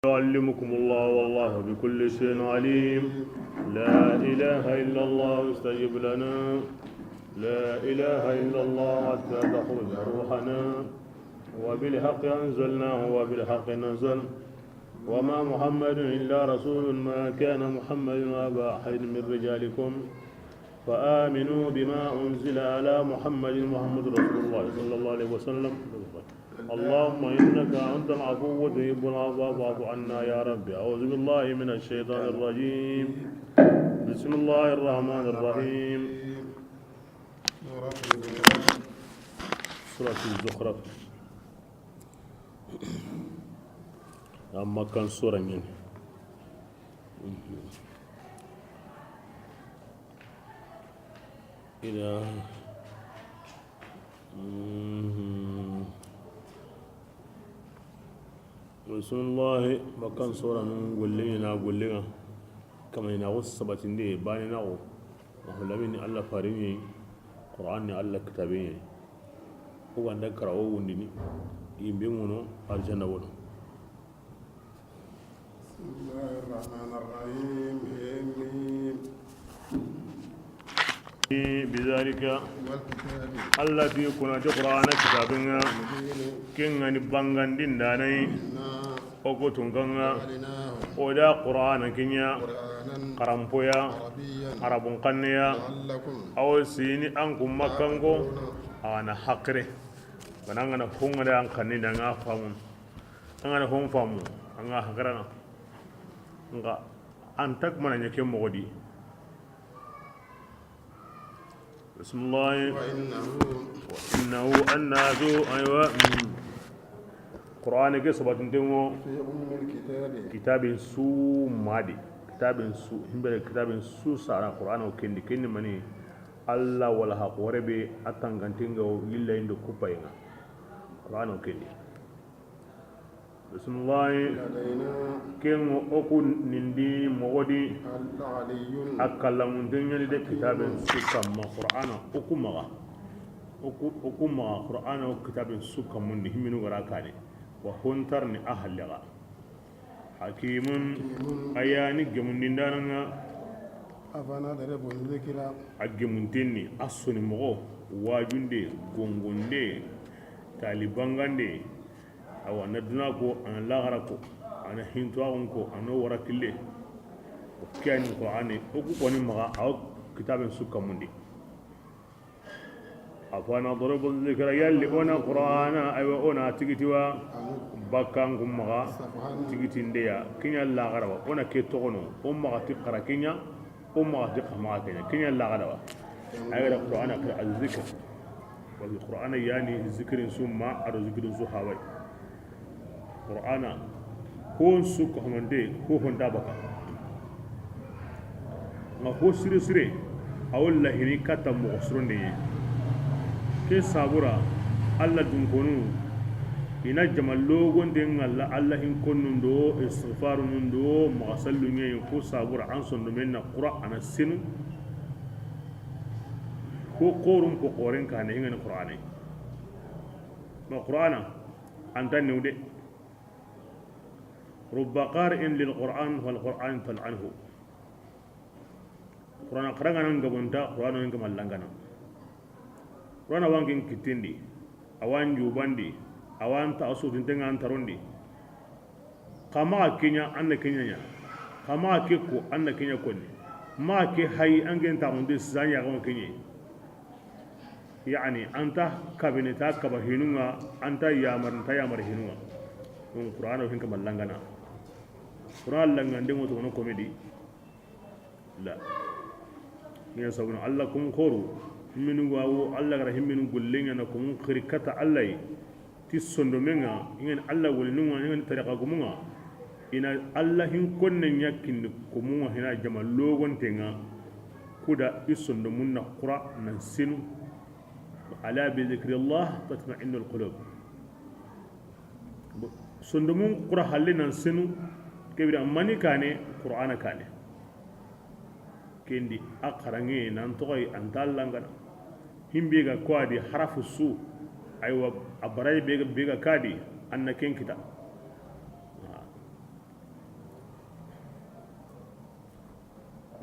يعلمكم الله والله بكل شيء عليم. لا إله إلا الله استجب لنا. لا إله إلا الله حتى تخرج روحنا. وبالحق أنزلناه وبالحق نزل. وما محمد إلا رسول ما كان محمد أبا أحد من رجالكم فآمنوا بما أنزل على محمد رسول الله صلى الله عليه وسلم. اللهم إنك أنت العفو تحب العفو فاعف عنا يا رب. أعوذ بالله من الشيطان الرجيم. بسم الله الرحمن الرحيم. سورة الزخرف أما كان سورة يعني إلى بسم الله مكان سورة نقولنا كما ينقول سبعين دي باني نقول وهلمين الله فاريني قرآن الله كتابين هو عندك كراو وندني يبيمونه الجنة ونه. بسم الله الرحمن الرحيم. بذلك التي كنت قرآن كتابنا كنا نبانغان دين داني وكتنغا ودا قرآن كنيا قرامبويا عربون قنيا أو سيني أنكم مكانكو أنا حقري بنانا فون دا أنكني دانا فامون أنا فون فامون أنا حقرنا أنك أنتك من يكيم مغدي. بسم الله. وإنه الناس أيوة قرآن كسبت انتمو كتاب سو مادي كتاب سو هم كتاب سو سارا قرآن وكندي كندي مني الله ولا حق وربي أتانغانتينغو إلا إندو كوباينا قرآن وكندي. بسم الله. كن أكون نندي مودي أكلم دنيا لدى كتاب سوكا ما قرآن أكمل قرآن وكتاب سوكا من دهم من وراكاني وهنترني أهل لغا حكيم أياني جمن دانا أفانا دربون ذكرى أجمنتني أصوني مغو واجندي غونغوندي تاليبانغاندي أو أن الدنيا كو أن لا غرقو أنا هنتوا كو أنا وركلي وكان كو أنا أكو مغا أو كتاب سوكا مندي أفانا ضرب الذكر يلي أنا قرآن أيوة أنا تيجتوا بكان كم مغا تيجتين ديا كنيا لا غرقو أنا كتوغنو مغا تقرأ كنيا مغا تقرأ مغا كنيا لا غرقو أيوة القرآن الذكر والقرآن يعني الذكر سوما أو ذكر سوهاوي قرآن هون سوك همندي هو هندابك ما هو سيري أول لا هني كاتا مغسرون دي كي سابورا الله دنكونو إنا جمال لوغون دي الله هنكون نندو استغفار نندو مغسل لنيا ينكو سابورا عنصن نمينا قرآن السنو هو قورم كو قورين كان هنغن قرآن ما قرآن أنتان نودي رب قارئ للقرآن والقرآن تلعنه. قرآن قرآن نعجبنتا قرآن نعجب اللعنة. قرآن وانكين كتيندي، أوان جوباندي، أوان تأسود تنتهي تروندي. كما كينيا أن كينيا، كما كيكو أن كينيا كوني. ما كي هاي أنجن تاوندي زانيا كم كينيا. يعني أنت كابينتا كبهينونا أنت يامر هينونا. القرآن وهنك ملانغنا. القرآن لانغان دمو تونو كوميدي. لا. يا سبحان الله كم خورو. منو واو الله غره منو غولين أنا كم خريكتا الله تيسوندو منا إن الله ولنوما إن طريقة كمونا إن الله هن كونن يكين كمونا هنا جمال لوغون تينا كودا يسوندو منا قرآن نسينو على بذكر الله تطمئن القلوب. سندمون قرآن حلنا سنو كبير أماني كاني قرآن كاني كندي أقرني نانتوي أنتالانغنا هم بيجا كوادي حرف السو أيوة أبراي بيجا كادي أن كين كتا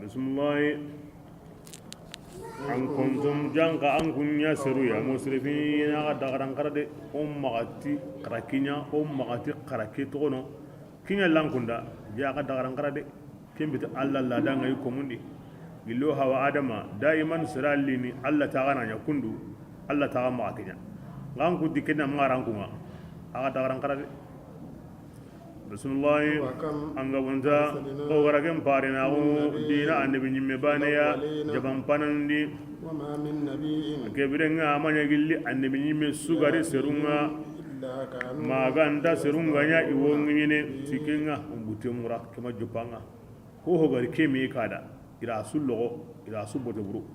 bismillah an kuntum janka an kunya siru ya musrifina dagaran karade ummati karakinya ummati karake tono kinya lankunda ja ka dagaran karade kimbita Allah la danga yi komundi gillo hawa adama daiman sirallini Allah ta gana ya kundu Allah ta gama akinya ngan ku dikena maran kuma aga dagaran karade bismillah an gabunta ko garagen parina ko dina annabi nyimme baneya jaban panandi وما من نبي kebirenga amanya gilli annabi nyimme sugari serunga maganda serunga nya iwongine tikenga umbute mura kema jupanga ho gari kemi kada ira sullo ira subote buru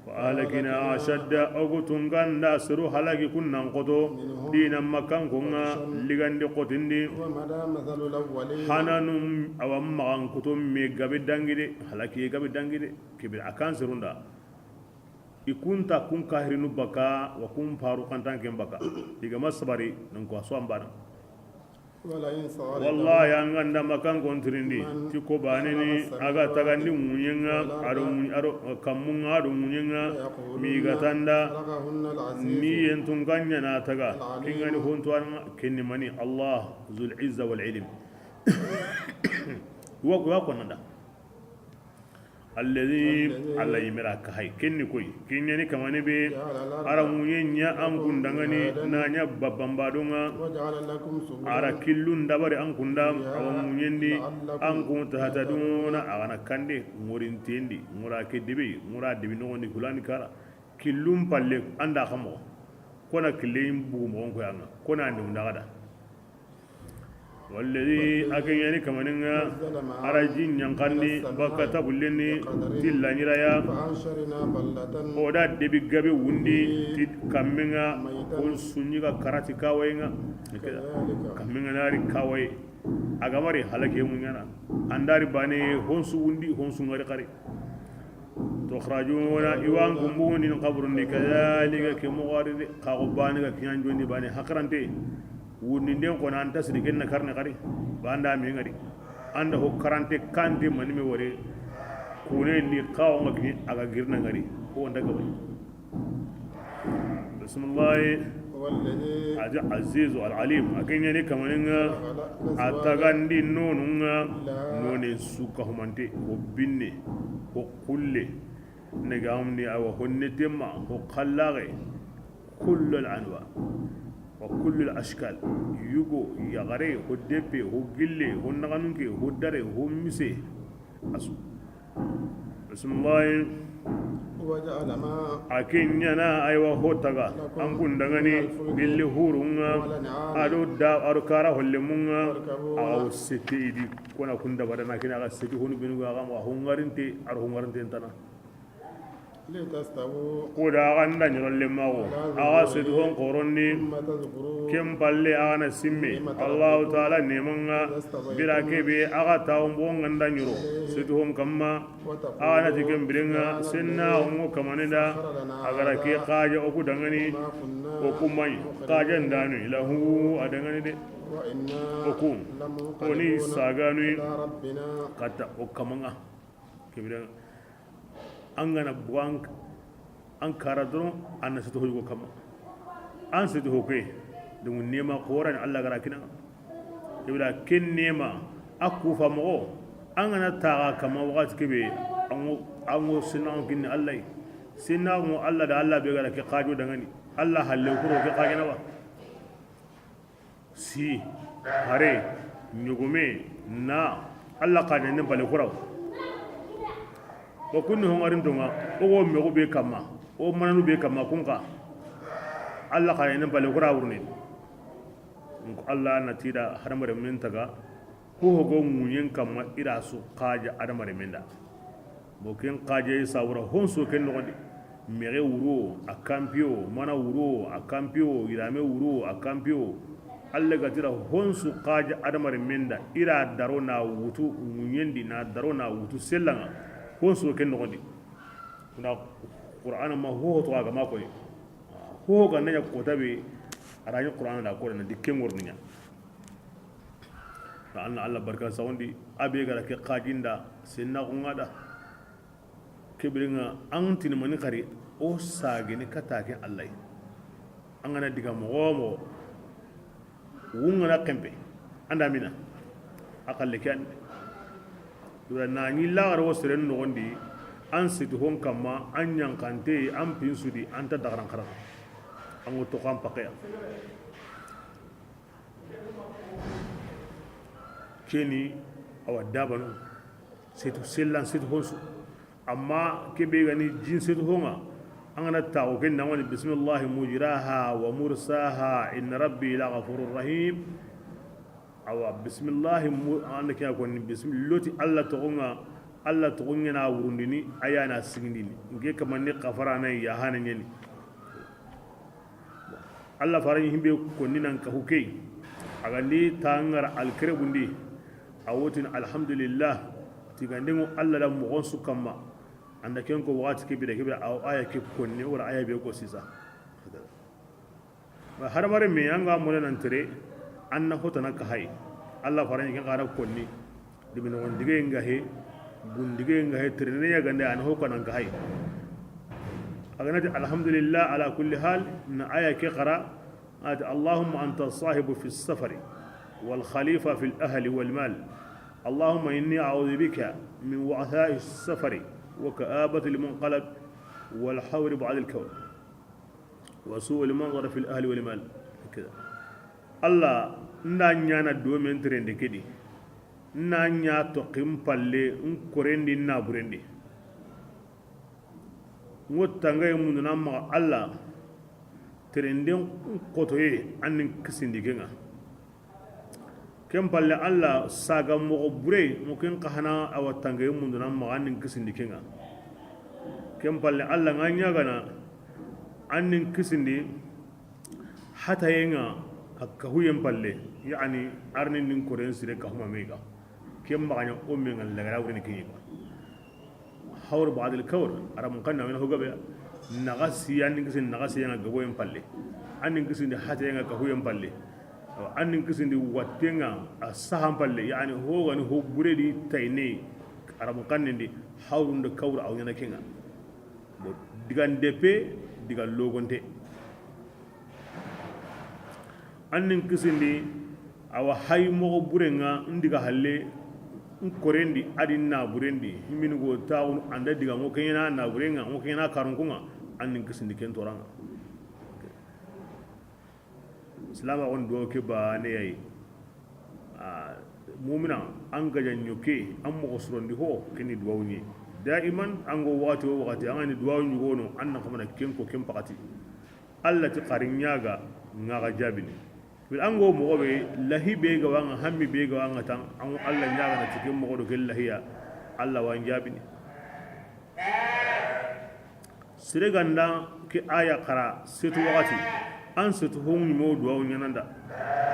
wa alakina ashadda ogutun ganda siru halaki kunnan qoto dinan makan kunga ligande qotindi ومدى مثل الأولين hananum awam magan kutum me gabe dangide halaki gabe dangide kibir akan sirunda ikunta kun kahirinu baka wa kun faru kantan ken baka diga masbari nan ko so ambana ولئن صارت wallahi an ganda makan kontrindi ti ko baneni aga tagandi munyenga aro kamunga ado munyenga mi gatanda خلقهن العزيز mi yentun ganya na taga kingani honto an kenni mani Allah zul izza wal ilm wa ko nanda alladhi alla yimira ka hay kenni koy kinyani kamane be ara munyenya an kundangani nanya babambadonga وجعل لكم سبلا ara killun dabari an kunda awa munyendi an kun tahtaduna agana kande ngorintendi ngura ke dibi ngura dibi no ni kulani kara killun palle anda khamo kona killim bu mo ko yanga kona ni ndagada walladhi akan yani kamaninga ara jin yankandi bakata bulleni tilla nyiraya فأنشرنا بلدة oda debi gabe wundi tit kamminga on sunyiga karati kawayenga كذلك kamminga nari kawai agamari halake munyana andari bane honsu wundi honsu ngari kare tukhrajuna iwan gumbuni qabrun kadhalika kimugharidi qaqbani ga kiyanjondi bane hakrante wundi den ko nan tasri genna karne kare banda mi ngari anda ho karante kandi manime wore kune ni kawo ngaki aga girna ngari ko ndaga bai bismillah والذي azizu al-alim akin yani kamaninga atagandi nonunga none suka humante ko binne ko kulle ne gamni awa honne temma ko khallare kullu al-anwa wa kullu al-ashkal yugo yagare ko depe ko gille ko naganunke ko dare ko mise asu bismillah وجعل ما akinyana aywa hotaga an kundangani billi hurunga ado kara holle munga aw sitidi kona kunda badana kina ga siti honu binu ga ma hungarinte ar hungarinte tana لتستووا koda ganda nyolle mago awa siti hon koronni ثم تذكروا kem palle ana simme Allah taala nemanga birake be aga tawmbo nganda nyoro siti hon kamma ana tikem birenga senna ongo kamaneda agara ke qaja oku dangani ما كنا oku mai qaja ndanu ilahu adangani de وإنا oku oni لمنقلبون saganu إلى ربنا kata okamanga kibira angana buang an karadron an sito hoygo kama an sito hoke dum nema qoran Allah gara kina kibira ken nema akufa mo angana taga kama wakati kebe ango sinan kin Allah sinan mo Allah da Allah be gara ke qajo dangani Allah halle kuro ke qajana wa si hare nyugume na Allah qajana bale kuraw wa kunni hongarin donga o me go be kama o mananu be kama kunka Allah qajana bale kuraw ne Allah na tida haramare min taga ko go munyen kama ira su qaja adamare minda boken qaje sawra honso ken no mere wuro akampio mana wuro akampio irame wuro akampio Allah ga tira honsu qaja adamar minda ira darona wutu munyendi na darona wutu sellanga honsu ken no gondi kuna qur'ana ma ho to ga mako ho ga nanya ko tabe arani qur'ana da ko na dikken worninya anna Allah barka sawndi abe gara ke qadinda sinna ngada kibringa an tin mani kari o sage ni katake Allah an gana diga mo wungana kempe anda mina akalle kan dura na ni lagar wosren no gondi an situ hon kama an yankante an pinsudi an ta dagaran kara an to kan pakaya keni awa dabanu situ sellan situ honsu amma kebe gani jin situ honga an gana tawo ken nan wani bismillah mujraha wa mursaha inna rabbi la ghafurur rahim awa bismillah an ke ko ni bismillati allah to gonga allah to gonga na wurundini ayana singindini nge kamanni qafara na ya hananyeni allah faran himbe ko ninan ka hukay agandi tangar alkrebundi awotin alhamdulillah tigandingo allah da mo gonsu kamma anda ken ko wati ke bida aw aya ke konni wala aya be ko sisa ba har mare me yanga mo nan tere anna hotana ka hay allah faran ken qara konni dimin won dige ngahe gundige ngahe tere ne ya gande an hokko nan ka hay aganati alhamdulillah ala kulli hal na aya ke qara at allahumma anta sahibu fi as-safari والخليفة في الأهل والمال اللهم إني أعوذ بك من وعثاء السفر وكآبة المنقلب والحور بعد الكون وسوء المنظر في الأهل والمال كذا الله نانيانا دومين ترندي كدي نانيا تقيم بالي نكورندي نابرندي وتانغي مندنا مع الله ترندي قطوي أنن كسندي كنا kem palle alla saga mo bure mo ken kahana awatanga mundu nan ma anin kisindi kenga kem palle alla nganya gana anin kisindi hata yenga akka huyem palle yani arnin nin koren sire ka huma mega kem baganya ummi ngal lagara wurin kiyiba hawr ba'd al kawr aram kanna min hugabe nagasi anin kisindi nagasi yenga gabo yem palle anin kisindi hata yenga ka huyem palle annin kisindi wattenga a sahan palle yani ho gani ho buredi tayne arabu kannindi hawrunde kawra aw yana kenga bo digan depe digal logonte annin kisindi awa hay mo burenga ndiga halle korendi adinna burendi himini go taawun anda diga mo kenya na burenga mo kenya karunkunga annin kisindi ken toranga silama on do ke ba ne yayi mu'mina an gajan yoke an mo osrondi ho kini duwawni daiman an go wati o wakati an ni duwawni gono an na kamana ken ko ken pakati Allah ti qarin yaga ngaga jabini bil an go mo be lahi be ga wanga hammi be ga wanga tan an Allah yaga na cikin mo do kel lahiya Allah wan jabini sire ganda ke aya qara setu wakati an sutu hongi mo duwa nyananda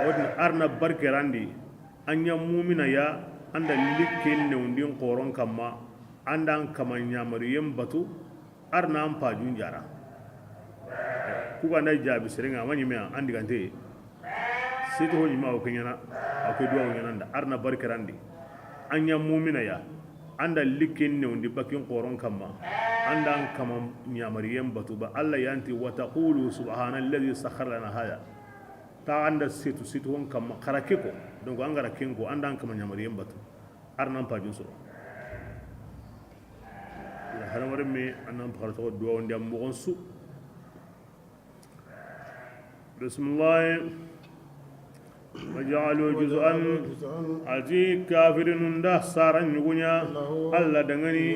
awdin arna barkerandi anya mu'mina ya anda likken ne undin qoron kamma andan kamanya mariyam batu arna am pajun jara ku ga na jabi serenga manyi me andi gante situ hongi ma o kenyana akoy duwa nyananda arna barkerandi anya mu'mina ya anda likken ne undi bakin qoron kamma andan kama nyamariyen batu ba Allah yanti wa taqulu subhanalladhi sakhkhara lana hada ta anda situ hon kama karake ko donc an gara kenko andan kama nyamariyen batu arnan pajun so ya haramare me annan parto do wonde am mo su bismillah وجعلوا جزءا أتي كافرين ده سارا نقولنا الله دعني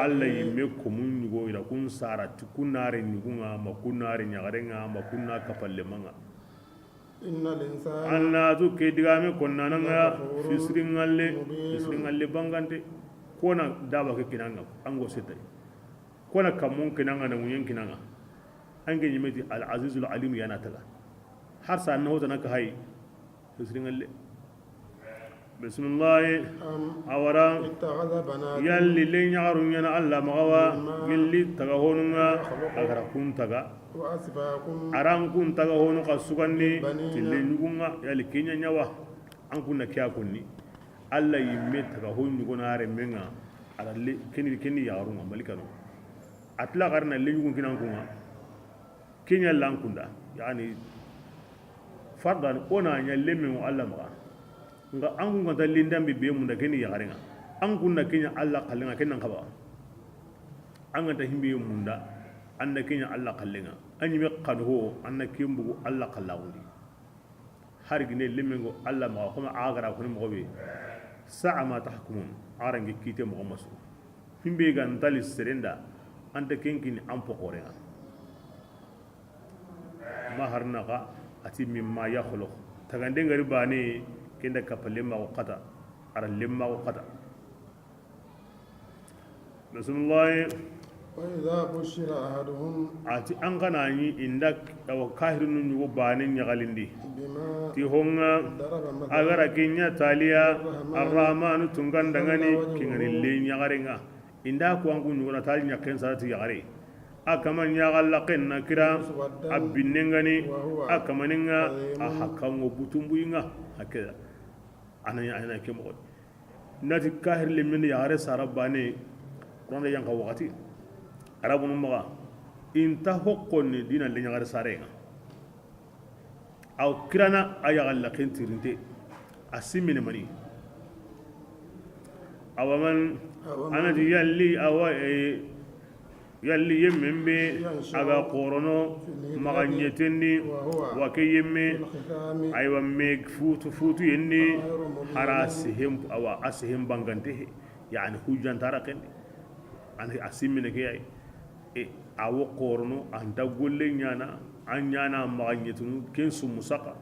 الله يمكم نقول إذا كن سارا تكون نار نقولنا ما كن نار نعرنا ما كنا كفل لمنا إن الإنسان أنا تو كدغامي كنا نعا في سرينغالي بانغانتي كونا دابا كنانا أنغو ستاي كونا كمون كنانا نموين كنانا أنغي يمتي العزيز العليم يانا تلا حرصا أنه تنك هاي بسم الله أورا يلي لين يعرون ينا الله مغوا يلي تغهوننا أغرا كون تغا أران كون تغهون قصوغاني تلين يغونا يلي كينيا نيوا أن كنا كيا كوني alla yimme taga ho ñugonare menga ara keni yagarunga malikano atla garna le ñugun kinan kunga kenya lankunda yani fardan ona nya lemme mo alla maga nga an kun ta lindambi be mun da keni yagarenga an kunna kenya alla kallenga kenan kaba an ga ta himbe munda an da kenya alla kallenga an yime kanho an na kimbu alla kallawundi har gine lemme go alla maga kuma agara ko mo be sa'a ma tahkumun arangi kite mo masu himbe ga ndali serenda anta kenkini an pokorenga ma harnaga ati mimma yakhluq tagande ngari bane kenda kapalle ma qata ara lemma qata bismillah wa idha bushira ahaduhum ati an kana ni indak aw kahirun ni bane nyagalindi bima ti honga daraba mathalan agara kenya taliya arrahmanu tungandangani kingani le nyagarenga inda ko angu nyugona tali nyaken sarati yagare akama nyagalla kenna kira abinnengani akamaninga ahakango butumbuinga hakeda ana kemo nati kahir le min yagare sarabane ronda yanka wakati arabunu maga inta hokkonni dina le nyagare sarenga aw kirana ayagalla kentirinte asimine mani awaman anati yalli awa yalli yemmen be aga qorono maganyetendi wake yemme aywa meg futu yenni harasihim awa asihim bangante yani hujjantara kendi an asimine ke ay e awo qorono anta golle nyana an nyana maganyetunu kensu musaka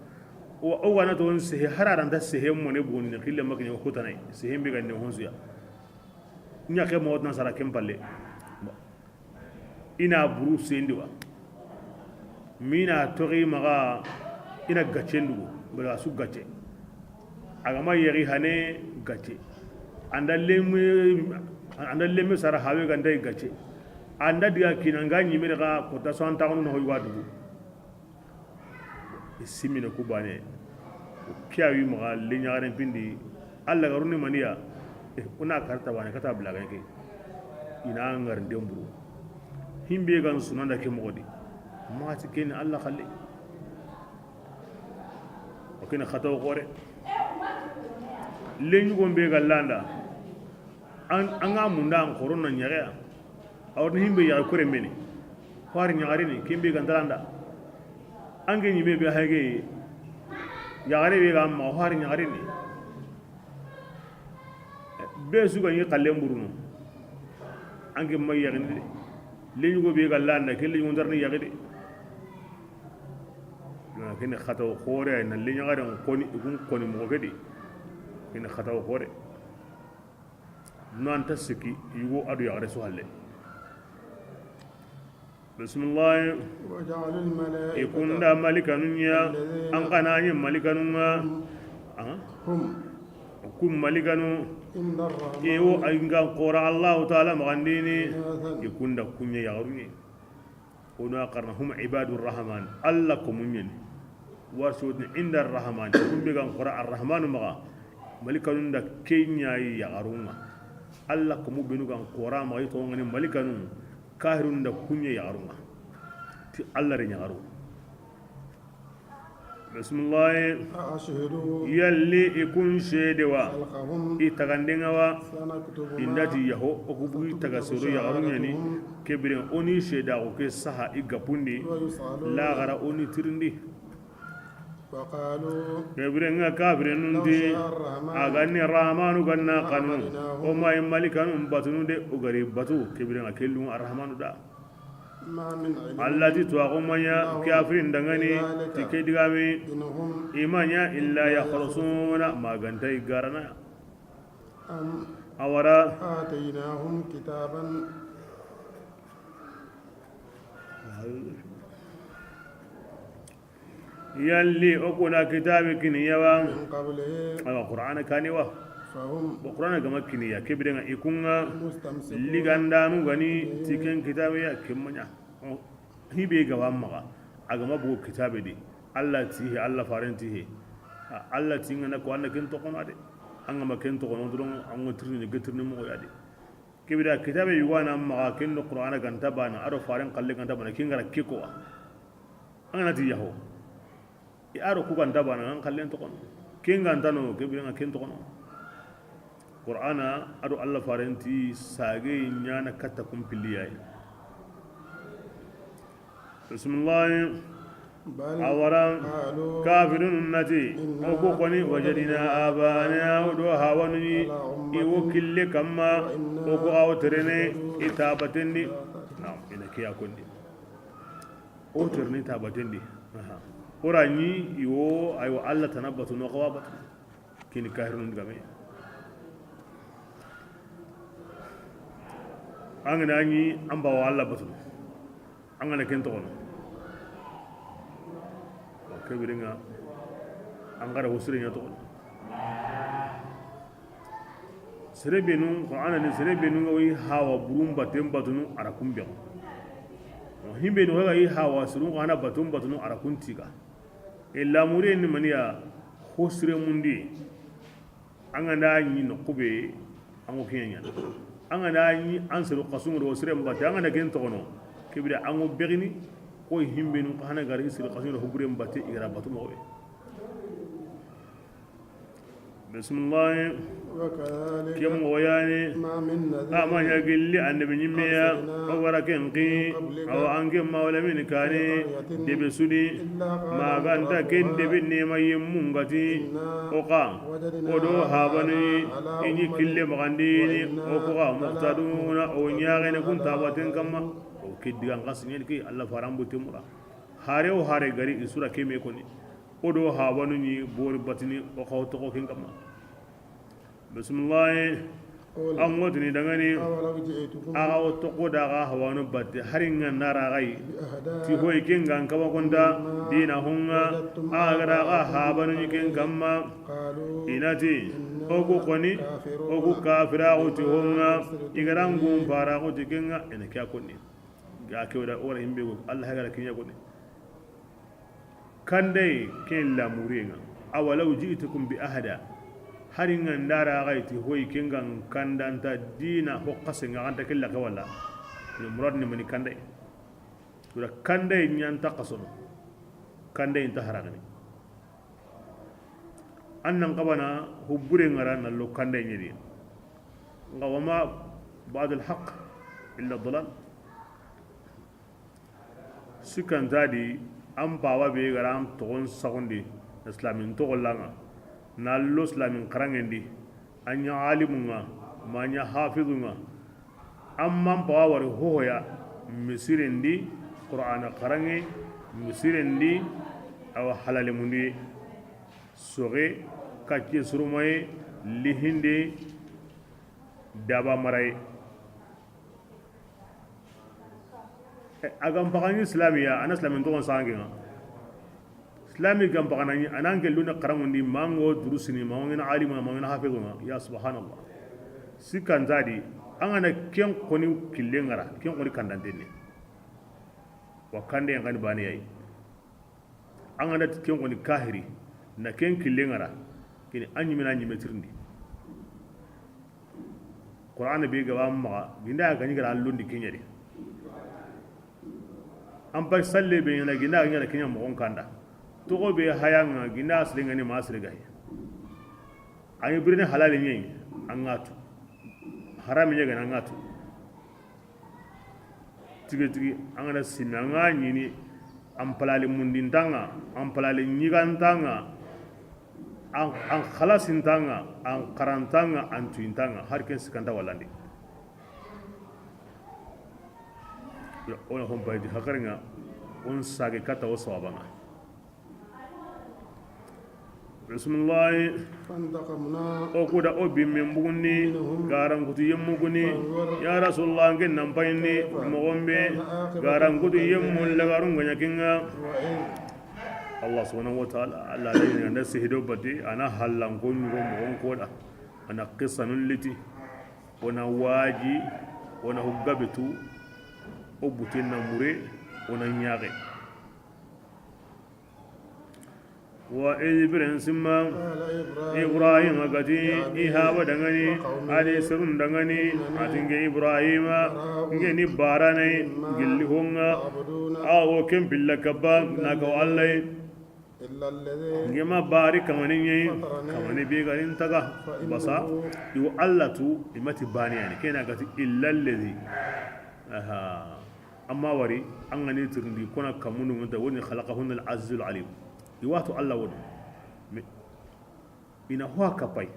o wana to se hararanta se mo ne bonni khille makni khutana se hembe ganne honsuya nya ke mo na sara kempalle ina buru sendiwa mina tori maga ina gachendu bala su gache agama yeri hane gache andalleme sara hawe ganda gache anda dia kinanga nyimere ga kota santa no hoywadu simina kubane kiyawi maga lenyaren pindi alla garuni maniya una karta wane kata blaga ke ina ngar demburu himbe gan sunanda ke mogodi mati ken alla khalle okina khataw gore lenyu gombe galanda anga munda an korona nyare awni himbe ya kore meni war nyare ni kimbe gandalanda ange nyime be hage yagare be ga ma har nyagare ni be su ga yi kallen buruno ange may yagni le nyugo be ga landa ke le nyundar ni yagde na ken khataw khore na le nyagare koni koni mo gedi ken khataw khore non tasiki yugo adu yagare su halle بسم الله وجعل الملائكة يكون دا ملكا نيا ان كان ملكا هم كم ملكا إن الرحمن ايو ايغا قرا الله تعالى مغنديني يكون دا كنيا يغرني هنا قرنهم عباد الرحمن الله كمنين وسود عند الرحمن كم بيغا قرا الرحمن مغا ملكا دا كينيا يغرونا الله كم بينو قرا ما يتونغني ملكا kahirun da kunye yarunga ti Allah rin yaru bismillah أشهدوا yalli ikun shedewa خلقهم itagandenga wa سنكتب ما indati yaho okubu tagasuru yarunya ni kebiren oni sheda ko ke saha igapundi ويسألون la gara oni tirindi وقالوا kebiren nga kabiren nundi agani rahmanu ganna kanu o may malikanu batunde ugari batu kebiren akelu arrahmanu da ما من علم allati tuaqumanya kafirin dangani tike digami إنهم imanya illa yakhrusuna magantai garana أم awara آتيناهم كتابا yalli okuna kitabi kiniyawa من قبله qur'ana kaniwa فهم qur'ana gama kiniya kebirenga ikunga مستمسكون ligandanu gani tiken kitabe ya kimmanya hibe gawa maga agama bu kitabe di allah tihi allah farentihi allah tinga na ko anna kin to kono de anga maken to kono dron ango tirni getirni mo yadi kibida kitabe yuwana ma ken no qur'ana ganta bana aro faran qalle ganta bana kingara kiko anga ti yaho i aro ku ganta bana an qalle to kono kinga antano kibida ken to kono qur'ana aro alla farenti sage nyana katta kumpiliyai bismillah awaran kafirun nati oku koni wajadina abana do hawani iwo kille kamma oku awtrene itabatendi na ina kiya kondi o terni tabatendi orani iwo ayo alla tanabatu no qawabat kini kafirun game angana ni amba walla batu angana kento kono kebiringa angara husrinya to serebenu qur'ana ni serebenu wi hawa burum batem batunu arakumbe himbe no ga yi hawa surun qana batum batunu arakuntiga illa muri ni maniya husre mundi anganda ni no kube ango kenya anganda ni ansaru qasum ro husre mbate anganda ken to kono kebira ango begini ko himbe nu xana gar isri qasina hubure mbati igara batu mo bismillah kim woyani ama ya gilli annabi nyimmeya o wara kenqi aw ange mawla min kani debe sudi ma ganta ken debe ne mayim ngati o qam o do habani ini kille magandini o ko muqtaduna o nyaagene kun tabaten kamma kiddigan kasni ki Allah farambu timura hare o hare gari isura keme koni odo ha wanu ni bor batini o khawto ko kin kamma bismillah amodni dangani aga o to ko daga hawanu batte haringa nara gai ti hoy kin gan kawa konda dina hunga aga daga ha wanu ni kin kamma inati ogu koni ogu kafira o ti hunga igarangu para o ti kinga ene kya koni ga kewda ora himbe go Allah hagara kinya gode kande ken la muringa awalau ji'tukum bi ahada haringa ndara gaiti hoy kingan kandanta dina hoqqasinga anta killa ka wala ni murad ni mani kande sura kande nyanta qasono kande inta haragani annan qabana hubbure ngara nallo kande nyidi ngawama ba'd al-haqq illa dhalal sikan zadi an bawa be garam togon sagondi islamin to gollanga nallo islamin karangendi anya alimunga manya hafizunga amman bawa war hoya misirendi qur'ana karange misirendi aw halale mundi soge kacce surumay lihinde daba maray agam pakani islamiya ana islamin to sanginga islami gam pakani anange luna karamundi mango durusini mawngina alima mawngina hafizunga ya subhanallah sikan zadi angana ken koni killengara ken koni kandandene wa kande ngani bani yayi angana ken koni kahiri na ken killengara kini anyimina nyimetirndi qur'an be gaba ma ginda gani gara allundi kenyari an ba salle be yana ginda ganya kenya mo kanda to go be hayanga ginda aslinga ni masriga ay birne halal nyi angatu haram nyi gana angatu tigi angana sinanga nyini ampalali mundintanga ampalali nyigantanga an khalasintanga an karantanga an tuintanga har ken sikanta walandi ona hon baydi hakaringa on sage kata o sawabanga bismillah o kuda o bimme mbuguni garan kutu yemmuguni ya rasulullah ngen nampayni mogombe garan kutu yemmul lagarunga nyakinga Allah subhanahu wa ta'ala Allah layni anda sihido bati ana hallan ko nyugo mo koda ana qisanul liti wana waji wana hugabetu o butin na mure wana nyaage وإذ برنسما قال إبراهيم قتي إها ودغني علي سرون دغني أتنجي إبراهيم نجي باراني جل هونغا تعبدون أو كم بالله كبا نكو الله إلا الذي جما باري كماني بيغارين تغا بسا يو الله تو إمتي باني يعني كينا قتي إلا الذي أما وري أنغني ترندي كنا كمونو من وني خلقهن العزيز العليم يواتو الله ود ina huwa kapai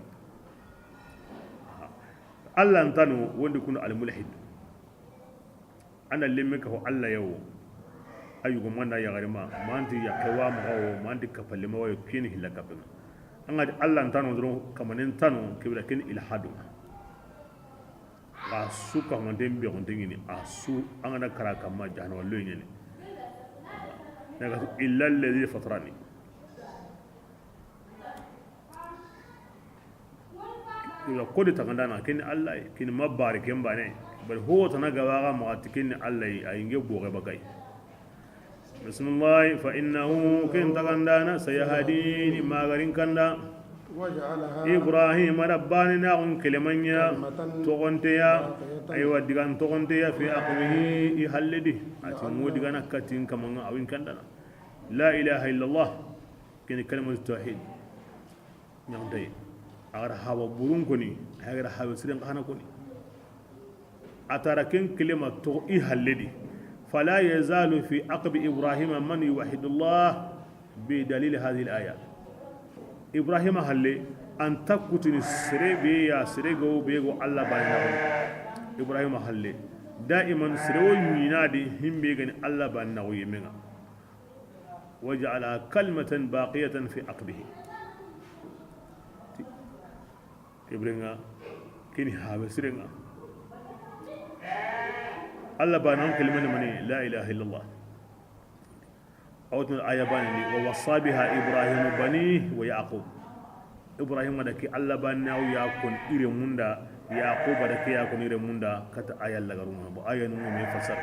Allah ntano wanda kuna al-mulhid ana limika ho Allah yawo ayugo manda ya garima manti ya kawa mawo manti kapalle mawo kini hilaka pina anga Allah ntano ndro kamanen tano kibra kin ilhadu asu ka ngande mbi ngini asu anga karaka ma jahannam wallo nyene daga illa alladhi fatrani ila kodi tangandana kin Allah kin mabari kin bane bal ho tana gawaga ma kin Allah ay nge boge bagay bismillah fa innahu kin tangandana sayahdini magarin kanda وجعلها إبراهيم رباني ناغن كلمانيا تغنتيا أيوة ديغان تغنتيا في أقوه يهلدي أتمو ديغانا كاتين كمان أوين كندنا لا إله إلا الله كن كلمة التوحيد نعمتي أغر حاوة برون كوني أغر حاوة سرين قانا كوني أتاركين كلمة تو يهلدي فلا يزال في عقب إبراهيم من يوحد الله بدليل هذه الآيات إبراهيم هلي أن تكتني سري يا سري جو بيجو الله بينهم إبراهيم هلي دائما سري ينادي هم بيجن الله بينهم يمنا وجعلها كلمة باقية في عقبه إبراهيم كني هذا سرنا الله بينهم كلمة مني لا إله إلا الله أوتنا الآية باني ووصى بها إبراهيم بنيه ويعقوب إبراهيم دكي الله بانيه ويعقوب إيري مندا يعقوب دكي يعقوب إيري مندا كتا آية لغرونا بو آية نمو ميفسر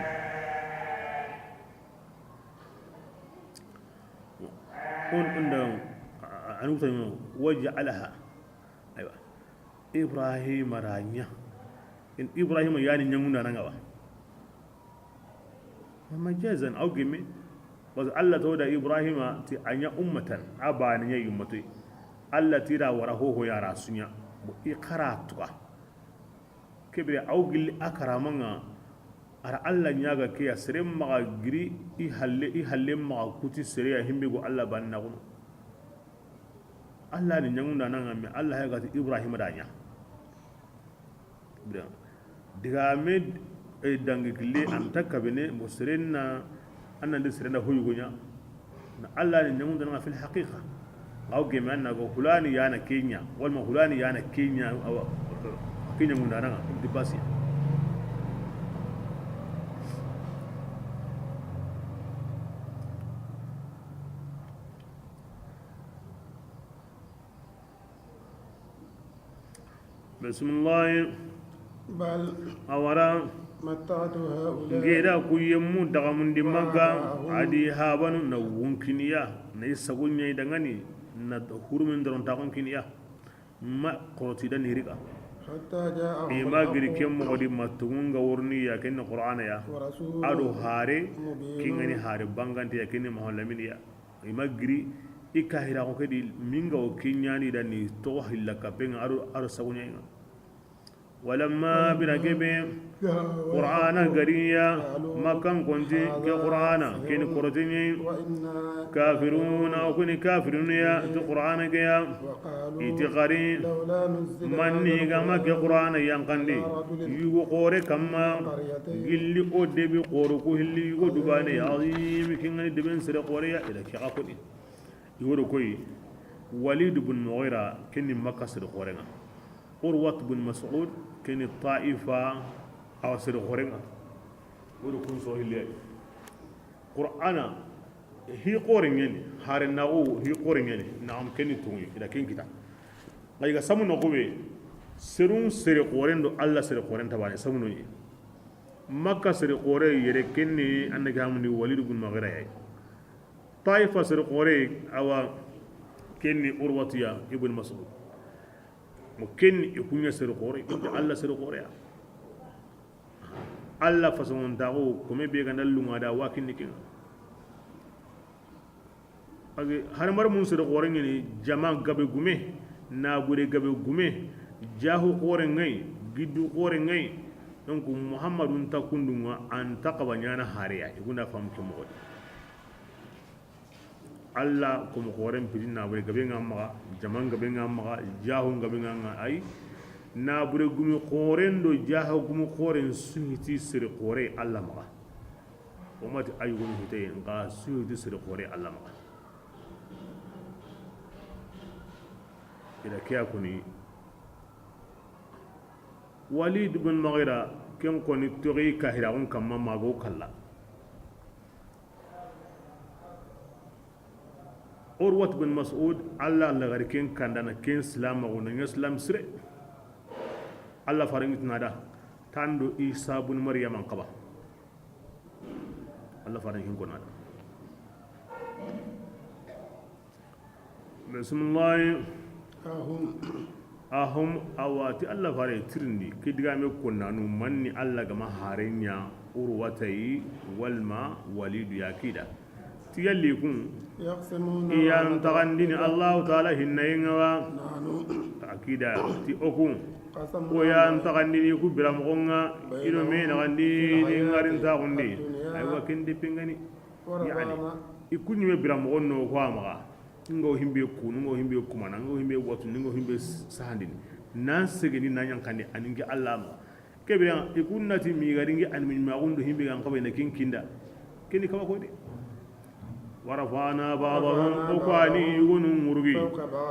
عندهم أنوتنا وجعلها أيوة إبراهيم رانيا إن إبراهيم يعني نمونا نغوا مجازا أو جمي wasu Allah ta da Ibrahima ti anya ummatan abani ya ummati Allah tira wara hoho yara sunya bu ikaratuwa kibri augil akaramanga ara Allah nyaga ke asre maga giri i halle maga kuti sere ya himbe go Allah banna ko Allah ni nyangunda nan amme Allah ya gati Ibrahima danya diga med dangi kille am takabene musrenna أن السرنا هو يقولنا الله نجمون دنا في الحقيقة أو جمعنا فلاني يانا كينيا والما فلاني يانا كينيا أو كينيا من دنا دباسيا بسم الله بل أورا متعت هؤلاء ngeda ku yemmu daga mun di magga adi habanu na wunkiniya na isagunya dangani na hurumin daron ta wunkiniya ma qoti dan hirika حتى جاءهم e magiri kemmo odi matunga wurni ya ken qur'ana ya ورسول ado hare kingani hare bangante ya ken mahallamin ya e magiri ikahira ko kedi minga o kinyani dan ni to hillaka ben ado sagunya ولما بركبه قرآن قرية ما كان كنت كقرآن كن قرتني كافرون أو كن كافرون يا قرآن كيا إتقاري مني كما كقرآن ينقندي يقول كما اللي أودي بقوركو اللي يقول دباني عظيم كن دبن سر قوريا إلى كأكوني يقول كوي وليد بن مغيرة كن مكة سر قورنا قروة بن مسعود كان الطائفة أو سر قرنا ودكون صهيل لي قرآن هي قرن يعني هارنا أو هي قرن يعني نعم كني تومي إذا كن كذا لكن سامو نقوله سرون سر قرن دو الله سر قرن تبعني سامو نقول مكة سر قرن يركني أنك هم وليد بن مغيرة طائفة سر قرن أو kenni urwatiya ibn mas'ud mo kenni e kunya sere khore inda alla sere khore ya alla façon taxu kome be gandal lunga da wakinni ken age har mar mun sere khore ngini jama gabe gume na gure gabe gume jahu khore ngai giddu khore ngai donc muhammadun takundunga an taqaba nyana hariya iguna fam ke mo alla ko mo khore mpidin na gure gabe ngamma jama gabe ngamma jahu gabe ngamma ay na bure gumi khoren do jaha gumi khoren suhiti sir khore alla ma o mati ay gumi hite nga suhiti sir khore alla ma ila kiya kuni walid ibn mughira ken koni tori kahira on kamma mago kala urwat bin mas'ud alla la garken kandana ken islam ma wona islam sire Allah faringit nada tando isa bun maryam an qaba Allah faringin ko nada bismillah ahum awati Allah fare tirndi kidiga me ko nanu manni Allah ga maharenya urwatai walma walidu yakida tiyalli kun iyan tagandini Allah ta'ala hinnaynga akida ti okun ko ya ntagandini ku biramogonga ino me nagandi ni ngarin tagundi aywa kendi pingani yani ikunyi me biramogon no ko amaga ngo himbe kunu ngo himbe kumana ngo himbe watu ngo himbe sahandini nan segeni nan yankande aningi Allah ma kebira ikunnati mi garingi an min magundo himbe gan ko be na kinkinda keni kawa ko de ورفعنا بعضهم أقاني يغنو مرغي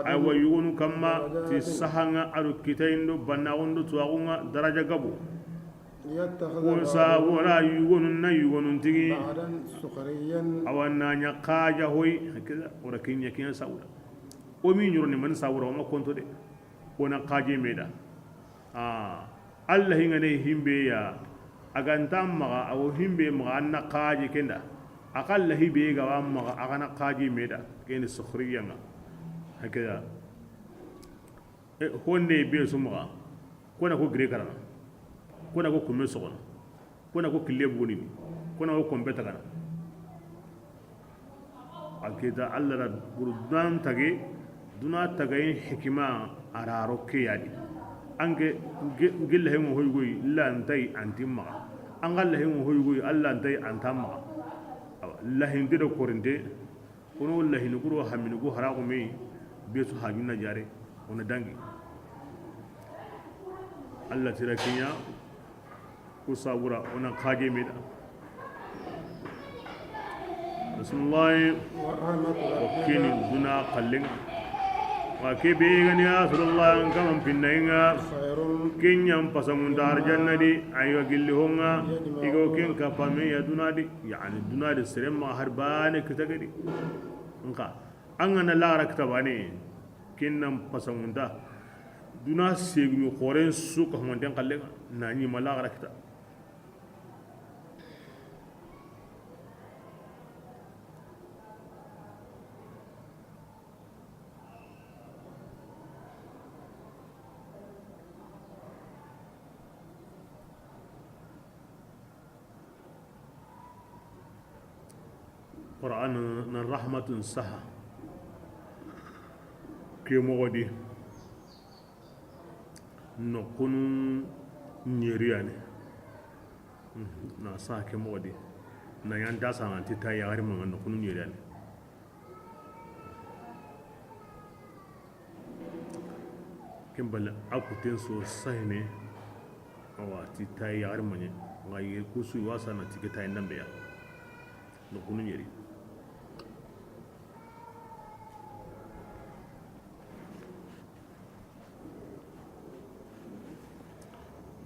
أيوة يغنو كما تسحنا أركتين دو بناون دو تواغونا درجة قبو وسابونا يغنو نا يغنو تيغي أوانا نقاجة هوي هكذا وركين يكين ساولا ومين يروني من ساولا وما كنتو دي ونقاجي ميدا الله هنغني همبي يا أغانتام مغا أو همبي مغا نقاجي كندا akalla hibe ga wamma agana qaji meda kene sukhriyanga hakeda honne be sumga kona ko gre karana kona ko kumme sokona kona ko kille boni kona ko kompeta kana akeda alla ra burdan tage duna tagay hikima araro ke yadi ange gilla hemo hoygoy la antay antimma angalla hemo hoygoy alla antay antamma lahin de korinde kono lahin kuro hamini ko harago me besu hajuna jare ona dangi Allah tirakinya ko sabura ona kaje me da bismillah wa kini duna qallin wa ke be gani ya sallallahu kam pinnainga kenyam pasamun dar jannadi ayo gilli honga igo ken ka pame ya dunadi yani dunadi serema harbane kitagadi nka angana lara kitabane kennam pasamun da duna segmi khoren su ko mon den kalle nani malagra kita Quran na rahmatun saha ke mogodi no kunu nyeriane na sa ke mogodi na yanda sa anti ta yari mo no kunu nyeriane kimbal akuten so sahne awati ta yari mo ne ngai kusu wasa na tiketa ndambe ya no kunu nyeri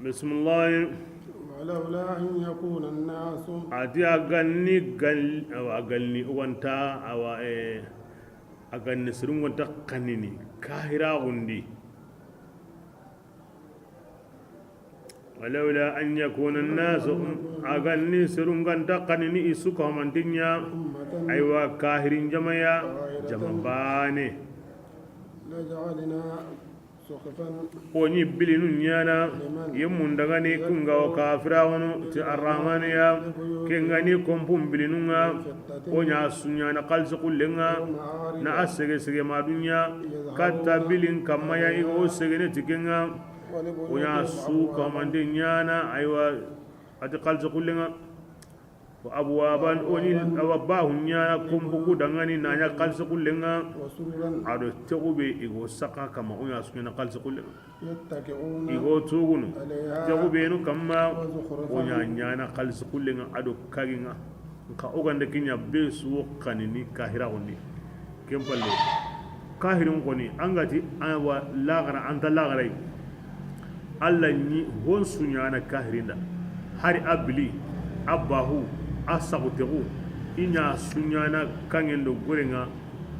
بسم الله ولولا أن يكون الناس أتي أغني وانتا أو أغني سرون وانتا قنيني كاهرا غندي ولولا أن يكون الناس أغني سرون وانتا قنيني إسوكهم الدنيا أيوا كاهرين جمايا جمباني لجعلنا سقفا oni bilinu nyana yemun daga ni kunga o kafira wono ti arrahman ya kengani kompum bilinunga onya sunyana qalsu kullenga na asege sege madunya katta bilin kamaya igo sege ne tikenga onya su kamande nyana aywa ati qalsu kullenga wa abwaban oni awabahu nyana kombugu dangani nanya qalsu kullenga وسررا ado tegube igo saka kama onya sunyana qalsu kullenga يتكئون igo tugunu عليها jagubenu kamma وزخرفا onya nyana kalsi kullenga ado kaginga nka ogande kinya besu kanini kahira gondi kempalle kahirin koni angati awa lagara anta lagara alla ni hon sunyana kahirinda hari abli abahu asagutegu inya sunyana kangendo gorenga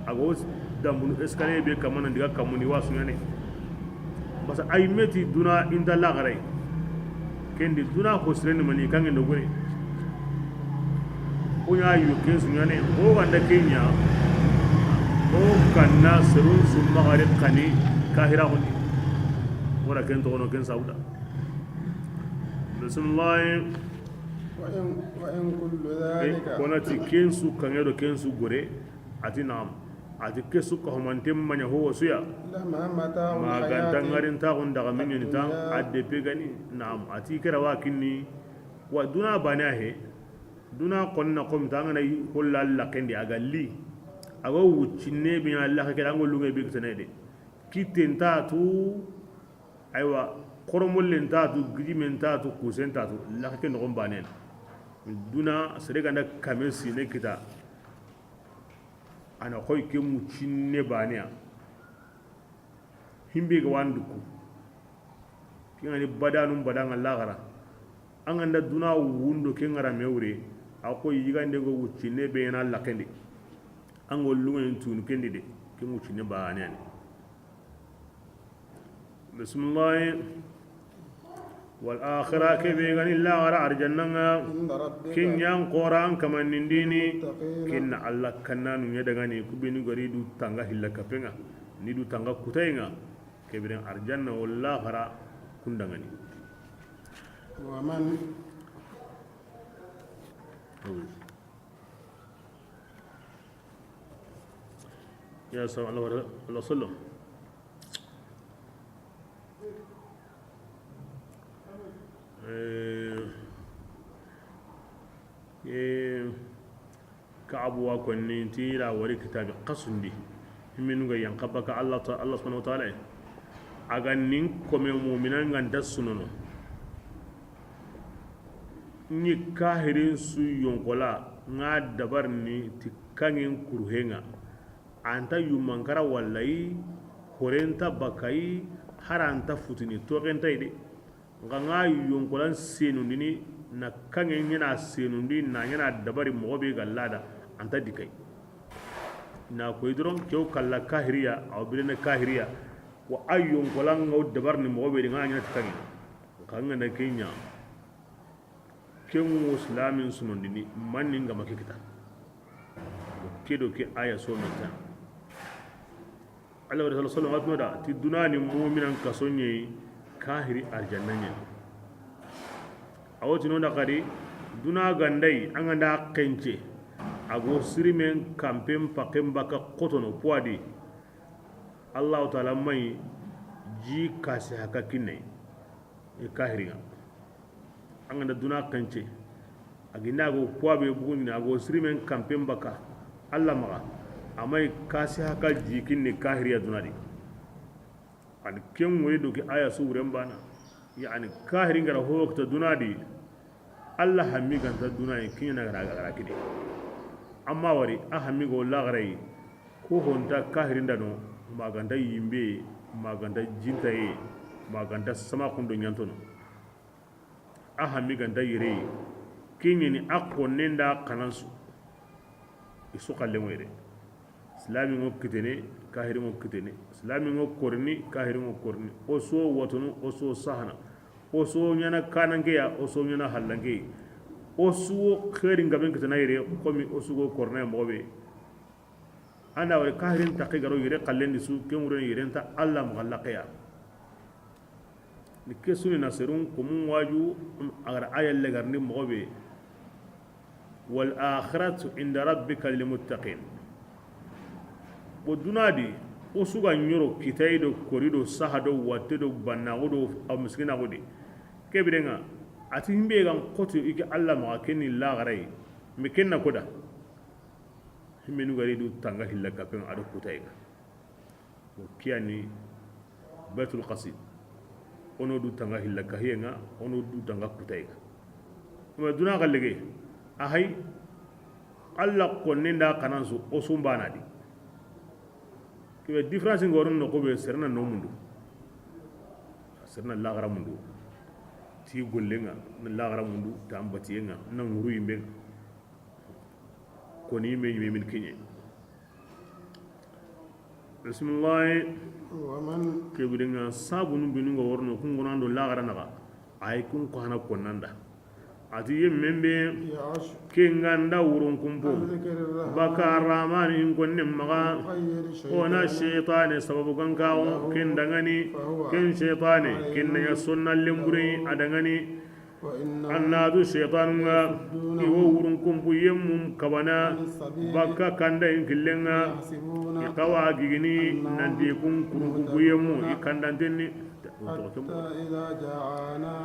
ago dambunu escalier be kamana diga kamuni wasunyane basa ay meti duna inda lagaray kendi duna ko sireni mani kange ndo gore unya yu kesu nyane o wanda kenya o kanna sirun summa gari kani kahira honi wala ken to no ken sauda bismillah وإن كل ذلك konati kensu kange do kensu gore ati nam ati kesu ko mantem manya ho suya لما متاع magantan الحياة ngarin ta on daga minni ta adde pe gani na'am ati kera wa kinni wa duna bana he duna konna kom ta ngana holla alla kendi aga li aga wuccinne bi alla ka kera ngol lunga bi tanede kitten ta tu aywa koromollen ta tu gidimen ta tu kusen ta tu la ka ken ngom banen duna sere ganda kamesi ne kita ana koy ke muccinne bania himbe ga wanduku kingani badanum badanga lagara anganda duna wundo ke ngara mewre akoy yigande go wuccine be na lakende angol lungen tun kendi de ke muccine bani ani bismillah wal akhirah ke be gani lagara arjannanga عند ربك kin yan qoran kaman nindini متقين kin Allah kannanu nyadaga ni kubini gari du tanga hillaka penga ni du tanga kutainga kebiren arjanna walla khara kundangani ومن ya sallallahu alaihi wasallam ka'abu wa konni tira wari kitabi qasundi min ga yankabaka Allah subhanahu wa ta'ala aga nin kome mu'minan ngan dasunono ni kahirin su yonkola nga dabar ni tikangin kurhenga anta yumankara wallahi horenta bakai haranta futini tokenta ide nga yonkolan senundini na kangen yana senundi na yana dabari mogobe gallada anta dikai na koy doron kew kala kahiriya aw bilene kahiriya wa ayyon kolan ngaw dabar ni mogobe nga nyana tikangi kanga na kenya ken muslamin sunondini manni ngama kikita kedo ke aya so mata Allah sallallahu alaihi wasallam ti dunani mu'minan kasonye kahiri aljannanya awoti nonda kadi duna gandai anganda kenche ago sirimen kampem pakem baka kotono poadi Allah taala mai ji kasi haka kinne e kahiriga anganda duna kenche aginda go poabe buguni ago sirimen kampem baka Allah maga amai kasi haka ji kinne kahiriya dunadi an ken wuri doki aya su wuren bana yani kahirin gara hokta dunadi Allah hammi ganta dunai kinya na gara kide amma wari a hammi go lagarai ko honta kahirin da no maganda yimbe maganda jintaye maganda sama kundo nyantono a hammi ganta yire kinya ni akko nenda kanansu isu kalle moyre islami ngo kitene kahiri ngo kitene islami ngo korni kahiri ngo korni o so watunu o so sahana o so nyana kanange ya o so nyana hallange o so khairin gaben kitana yire komi o so go korna mobe anda wari kahirin taqi garo yire qallendi su ken wuren yirenta Allah mughallaqiya ni kesuni nasirun kumun waju agar ayal legarni mogobe wal akhiratu inda rabbika lil muttaqin bo dunadi o suga nyoro kitay do korido sahado watte do bannago do am miskina godi kebirenga ati himbe gan koto iki Allah ma kenni la garai mi kenna koda himbe nu gari du tanga hillaka pen ado kutayga o kiyani batul qasid ono du tanga hillaka hiyenga ono du tanga kutayga ma duna gallege ahay Allah konninda kanansu o sumbana di kibe difference ngoron no ko be serna no mundu serna la gara mundu ti gollenga na la gara mundu tambatiyenga na nguru yimbe ko ni me yimbe min kinye bismillah ومن kebirenga sabunu binu ngo worno kungonando la gara naga ay kun ko hana konnanda ati yemmembe يعش kenganda wurun kumpo عن ذكر الرحمن baka ramani in konnin maga غير ona شيء shaytane sababu gankawo ken dangani ken shaytane ken ya sunna limburi adangani وإن annadu shaytanu nga iwo wurun kumpu yemmum kabana baka kanda in killenga يحسبون ikawa gigini nandi kun kurungu yemmu ikandantenni حتى إذا جاءنا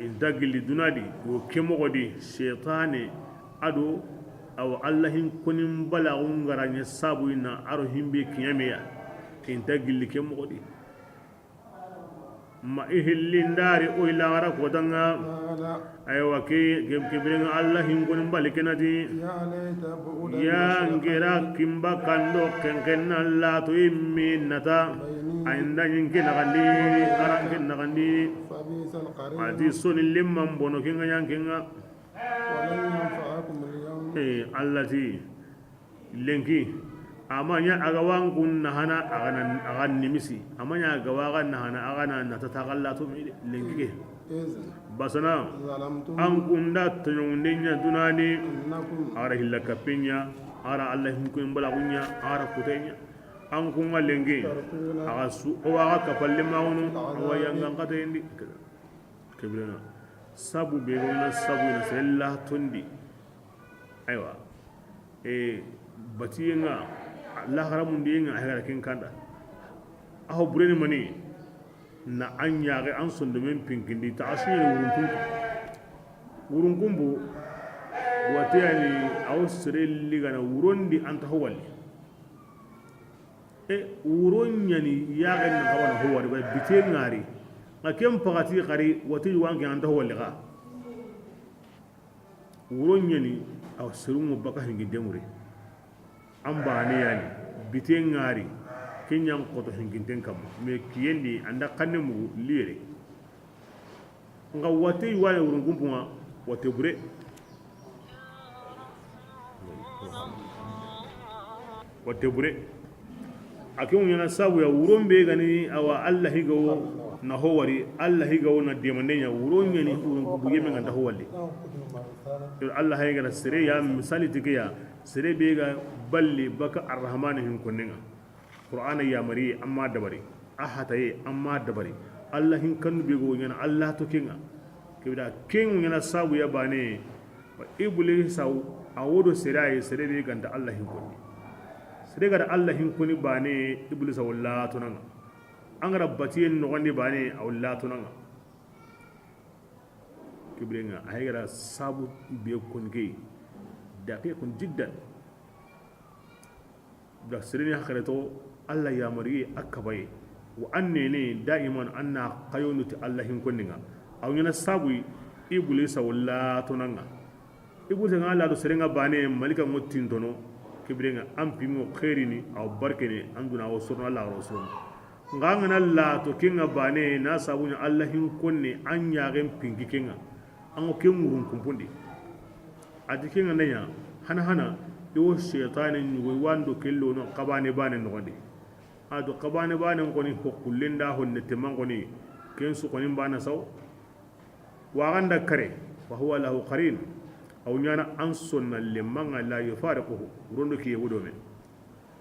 intagili dunadi wo kemogodi shaytane ado aw allahin kunin balagun garanya sabu ina aro himbe kiyameya intagili kemogodi ma ihillin dari o ila ara kodanga قال aywa ke kebirin allahin kunin balikenati يا ليت بعد ya ngira kimba kando kenkenna la to immi nata ainda nyinki nagandi arankin nagandi فبئس القرين ati soni limman bono kinga yankinga ولن ينفعكم اليوم allati lenki amanya agawan kun nahana agan nimisi amanya agawaga nahana agana natatagalla to lenki ke إذ basana ظلمتم an kunda tanyondenya dunani أنكم ara hillaka penya ara allah kun balagunya ara kutenya an kun lenki تركون aga su o aga kapalle mawnu o yanga ngata indi kebirena sabu be gona sabu na sella tondi aywa batiyenga la haramun diyenga ayara kin kanda aho bureni mani na an yaage an sondo men pinkindi ta asini wurun kumbu wate yani aw sere ligana wurondi anta howali wuron yani yaage na kawana howari ba bite ngari ngakem pagati qari wate wangi anta howali ga wuron yani aw serumu baka hingi demure an bani yani bite ngari kenyan koto hinginten kam me kiyendi anda kanne mu liere nga wate wala wurun kumpunga wate bure wate bure akin yana sabu ya wuron be gani awa Allah higawo na howari Allah higawo na demandenya wuron yani wurun kumpu yeme nganda howali Allah higa sire ya misali tikiya sire be ga balli baka arrahman hin kunninga qur'ana ya mari amma dabari ahataye amma dabari Allah hin kanu be go yana Allah to kinga kibida kin yana sabu ya bane wa iblis saw awodo siraye sire be ganda Allah hin kunni sire ga Allah hin kunni bane iblis walla to nan an rabbati no wani bane awalla to nan kibrenga ayira sabu be kunge daqiqun jiddan da sirri hakarato Allah ya mari akabai wa annene da'iman anna qayyunuti Allah hin kunninga aw yana sabu iblis walla tonanga iblis nga Allah do sirringa bane malika mutin tono kibrenga ampimo khairini aw barkene anduna wa sunna Allah rasul nganga na Allah to kinga bane na sabu nya Allah hin kunni an yaren pingi kinga an ko murun kumpundi adikinga nanya hana iwo shaytanin wo wando kello no qabane bane no gonde ado qabane bane ngoni hokkulinda honne teman ngoni kensu koni bana saw wa ganda kare wa huwa lahu qarin aw nyana an sunna limman la yufariquhu rondo ki yebudo men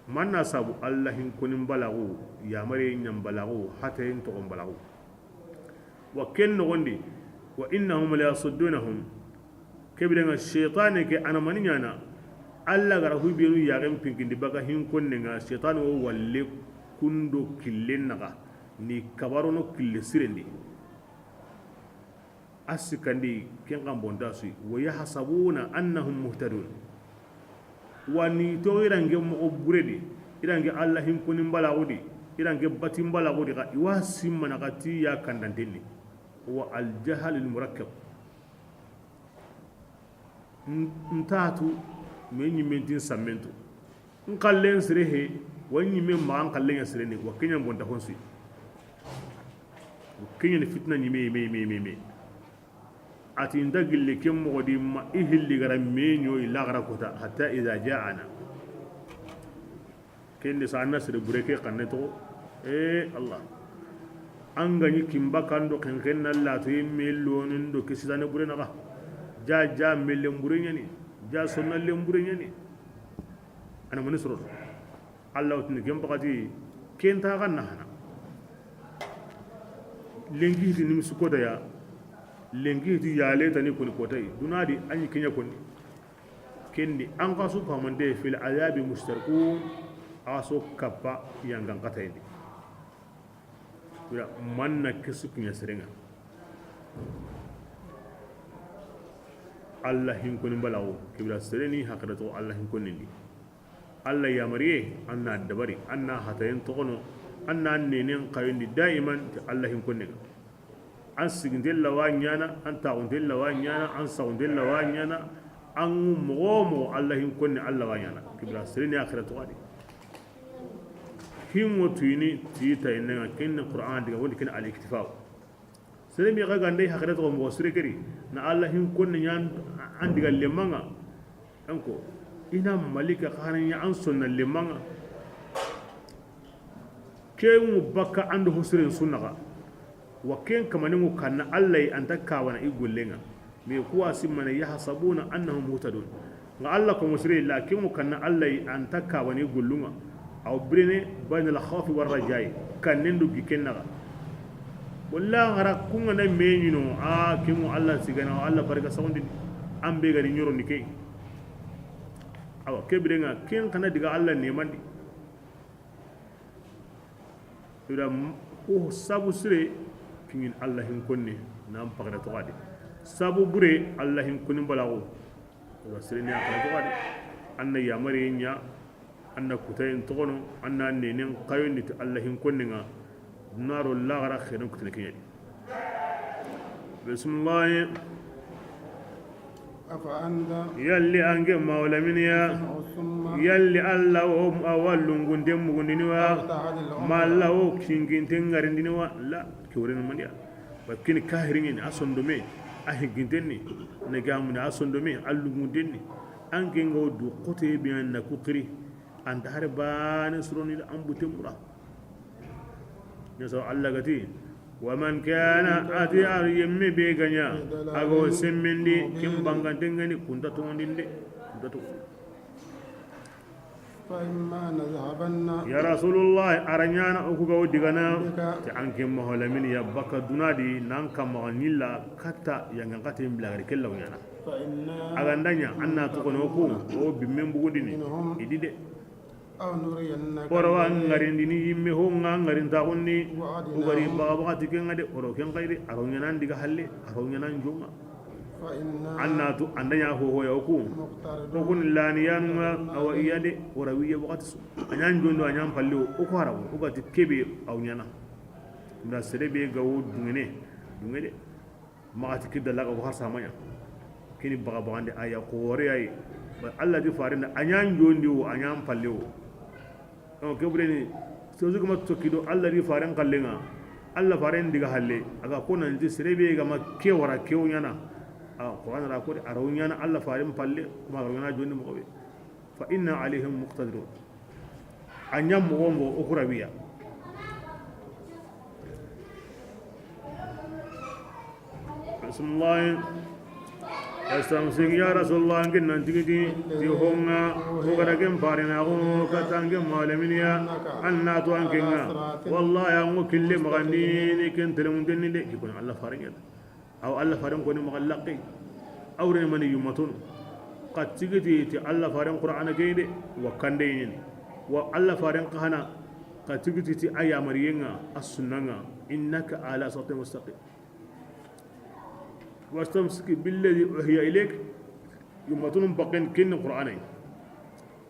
manna sabu allah hin kunin balagu yamare nyam balagu hata yin to balagu wa ken nogondi wa innahum la yasuddunahum kebirenga shaytan ke anamani nyana allah gara hubinu yaren pinkindi baka hin konnenga shaytan o walle kundo killen naga ni kabarono kille sirendi asikandi ken kan bonda su wa yahsabuna annahum muhtadun wani to irange mo buredi irange allah hin kunin balagudi irange batin balagudi ka iwasi manakati ya kandantenni wa al jahl al murakkab ntatu men yimentin samento nkallen sirehe wani men ma an kallen sirene wa kenyan bonda honsi kenyan fitna ni me ati ndagille kem modi ma ihilli gara menyo ila gara kota hatta idha ja'ana kende sa nasre bureke kanne to allah angani kimba kando kenken Allah to yimelo ndo kisane burena ka ja melle burenya ni ja sonnalle burenya ni ana manisro allah tuni gem bakati kenta ganna hana lengi ti nim sukoda ya lengi ti yale tani koni kotai dunadi anyi kenya koni kendi an kasu famande fil azabi mustarqun aso kappa yangan katayni ira manna kesu kunya serenga allah hin koni balawo kibra sereni hakadato allah hin koni ni allah ya mariye anna dabari anna hatayen tokono anna nenen kayindi daiman allah hin koni an sigindella wanyana an taundella wanyana an saundella wanyana an momo allah hin konni allah wanyana kibra sirini akhiratu wadi himmo tuini tita inna kinna qur'an diga woni kin al iktifaa sirimi ga gande akhiratu mo sirikeri na allah hin konni nyan an diga lemanga anko ina malika khanan ya an sunna lemanga kemu bakka andu husrin sunnaga wa ken kamanin kanna Allah an takka wana igullenga me kuwa simmana yahsabuna annahum muhtadun ga Allah ko musri lakin kanna Allah an takka wana igullunga aw brene bayna al khawfi war rajai kannen du gikenna wallahi gara kunga na menyino kemu Allah sigana Allah barka sawndi ambe gari nyoro nike awa kebrenga ken kana diga Allah ne mandi ira ko sabu sire kingin allah hin konne nam pagada to wadi sabu bure allah hin kunin balago wa sirni akala to wadi anna ya mari nya anna kutayin to gono anna nenen kayondi to allah hin konne nga naro lagara khedon kutin kinyadi bismillah afa anda yalli ange mawla min ya yalli allah o awallun gundem mugundini wa malla o kingin tengarindini wa la kiwren mandia bakini kahirin asondome ahigintenni ne gamune asondome allugundenni ange ngodu qote bi an nakukri anda harbane suroni ambute mura nyaso allah gati waman kana ati ar yemme be ganya ago semmindi kim bangantengani kunta to ndinde kunta to فإما نذهبن يا رسول الله أرنيانا أكوغا وديغانا تعنكم مهولا من يبقى دونادي نانكا مغنيلا كتا ينغاقاتي مبلاغري كلا ونيانا أغاندانيا أنا تقنوكو أو بمين بغديني إدي دي أو نرينك وروا نغارينديني يمي هو نغارين تاغوني وغاري بغابغاتي كنغا دي ورو كن غيري أرونيانا ديغا حالي أرونيانا نجوما annatu andanya ho yauku ko kun laniyan aw iyade warawiya waqti anyan jondo anyan palle o ko harawo o gati kebe aw nyana nda serebe gawo dungene maati kidda la ko har samanya kini baga bande aya ko wore ay Allah di farinda anyan jondi o anyan palle o kebre ni so zuma tokkido Allah di faran kallenga Allah faran diga halle aga ko nan di serebe ga makke wara kew nyana القرآن راكود أرونيانا الله فارم بالله كما أرونيانا جون مقبل فإن عليهم مقتدرون أن يمغون أخرى بيا بسم الله استمسك يا رسول الله انكن ننتقتي تيهونا وغرقم فارنا كتانكم مالمينيا أناتو انكنا والله يا مو كل مغنيني كنت لمدني لك يكون الله فارن أو الله فارن كوني مغلقي أو رمني يمتون قد تيجي تي الله فارن قرآن كيدي وكندين والله فارن قهنا قد تيجي تي أيام مرينا السنة إنك على صراط مستقيم واستمسك بالذي أوحي إليك يمتون بقين كن القرآن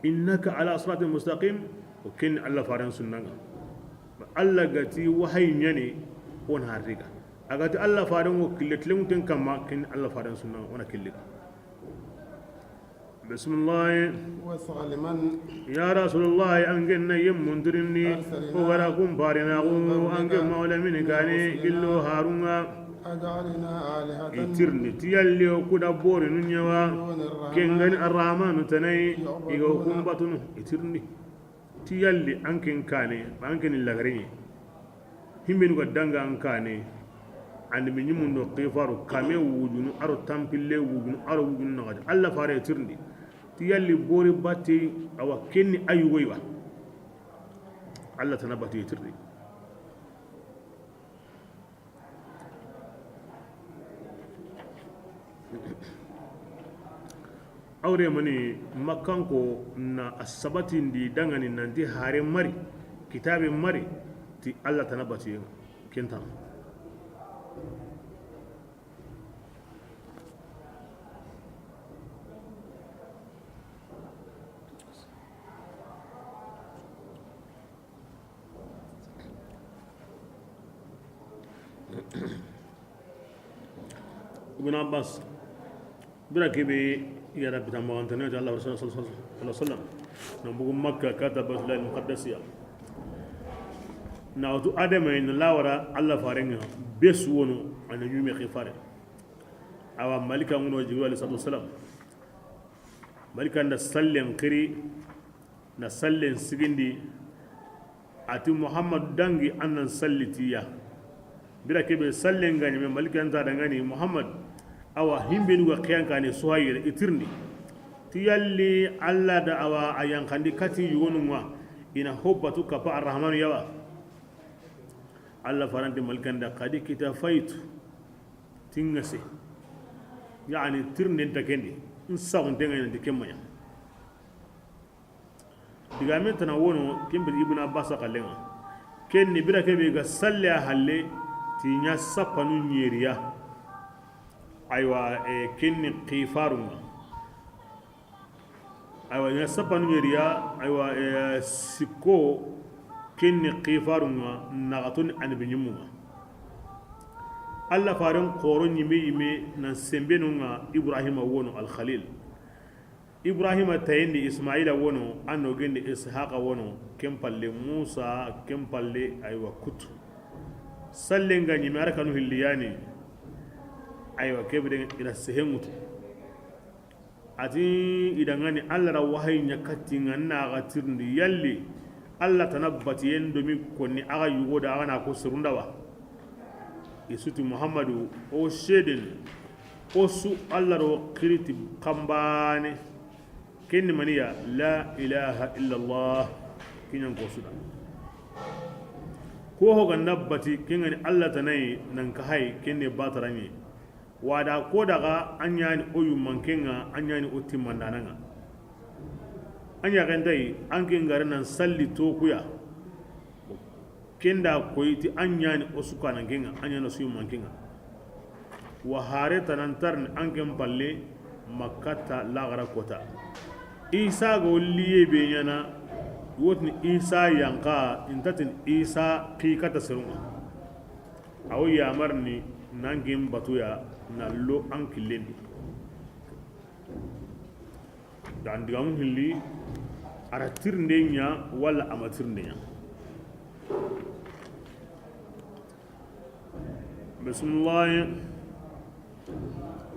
إنك على صراط مستقيم وكن الله فارن سنة الله قتي وحي نيني ونهارك أقتي الله فارن وكلت لهم تنكما كن الله فارن سنة ونكلك بسم الله وسلمان يا رسول الله أنجنا يم منذرني وغراكم فارنا وأنجم مولى من كاني إلو هارونا أجعلنا آلهة يترني تيالي وكنا بوري ننيوا كنغن الرحمن تناي يغوكم بطنو يترني تيالي أنكن كاني أنكن اللغريني هم بنو قدنغا أنكاني عند من يمون قيفارو كامي وجنو أرو تامبيلي وجنو أرو وجنو نغاج الله فاري يترني تيالي بوري باتي أو كني أي ويوا الله تنباتي يترني aure mani makanko na asabatin di dangane nanti hare mari kitabin mari ti Allah tanabati kinta Ibn Abbas bira kebe يا رب تما أنت نجعل الله رسول صلى الله عليه وسلم نبغى مكة كتب الله المقدسية نعود آدم إن الله ورا الله فارنها بس ونو أن يوم يخفاره أو ملك أمون وجبريل عليه الصلاة والسلام ملك أن نسلم كري نسلم سجندي أتي محمد دانجي أن نسلتيا بلا كبر سلم غني من ملك أنت دعاني محمد awa himbe nuga kiyankane suhayire itirni tiyalli alla da awa ayankandi kati yugonunga ina hobbatu kapa arrahmanu yawa alla farante malkanda kadi kita faytu tingase yani tirni takendi insagun tenga ina dikemaya digame tana wono kimbe ibn abbas kallenga kenni bira kebe ga salle halle tinya sapanu nyeriya aywa kinni qifarunga aywa ya sapanu yeriya aywa sikko kinni qifarunga nagatun anbinyumunga alla faran qoro nyime yime nan sembenunga ibrahima wono al khalil ibrahima tayndi ismaila wono anno gende ishaqa wono kempalle musa kempalle aywa kutu sallenga nyime arkanu hilliyani aywa kebde ila sehemutu ati idangani alla ra wahay nyakati nganna ga tirndi yalli alla tanabbati yendo mi konni aga yugoda aga na ko surundawa isuti muhammadu o shedin o su alla ro kiriti kambane kenni maniya la ilaha illa allah kinyan ko suda ko ho ga nabbati kingani alla tanai nan ka hay kenne batarani wada ko daga an yani oyu mankenga an yani otti mandananga anya gandai an kin garin nan salli to kuya kenda koyti an yani osuka nan kenga an yani osu mankenga wa hare tanantar an kin palle makkata lagara kota isa go liye be yana wotni isa yanka intatin isa qikata sirunga aw yamarni nangin batuya na lo an kilendi dan digam hilli ara tirnde nya wala amatirnde nya bismillah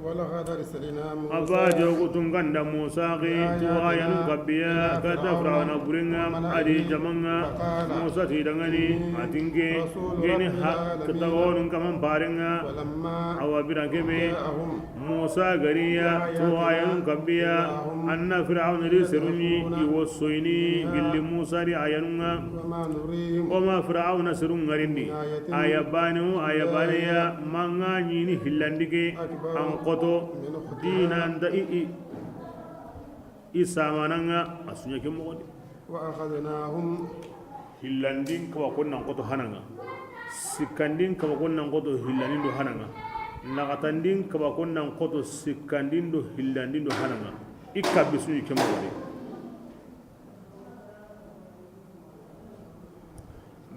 ولقد أرسلنا موسى abajo kutunganda musa ki tuwayanun kabbiya kata firawna buringa adi jamanga musa tidangani atinge geni katagonun kaman parenga فلما awa birakebe جاءهم musa gariya tuwayanun kabbiya anna firawna di serunyi iwosoyni gilli musa di ayanunga وما نريهم oma firawna serun ngarindi ayabaniya manga nyini hillandike an koto dinanda i samananga asunya ke mogodi وأخذناهم hillandin kawa konnan koto hananga sikandin kawa konnan koto hillandin do hananga nagatandin kawa konnan koto sikandin do hillandin do hananga ikabbi sunya ke mogodi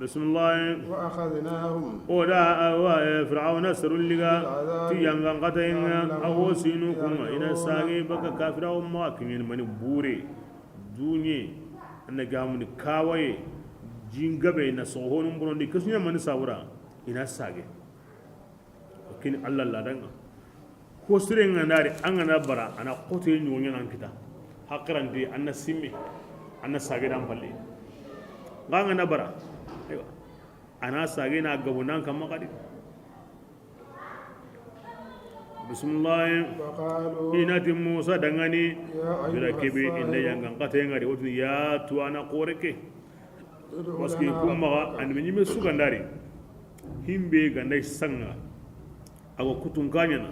bismillah وأخذناهم oda awa fir'auna sarulliga tiyangan qatayenga awo sinu kuma ina sage baka kafirawo ma kinyen mani bure dunye na gamuni kawaye jingabe na sohonun burondi kasunya mani sawura ina sage kin Allah ladanga ko sirenga ndari angana bara ana qote nyonya nan kita hakrandi anna simme anna sage dan palle nganga na bara aywa ana sage na gabunan kan makadi bismillah وقالوا inati musa dangani يا bila أيها kebe inda الصالح yangan kata yang ada waktu ya tuana koreke ادع paski لنا kumma an menyime sugandari himbe gandai sanga awa kutunkanya na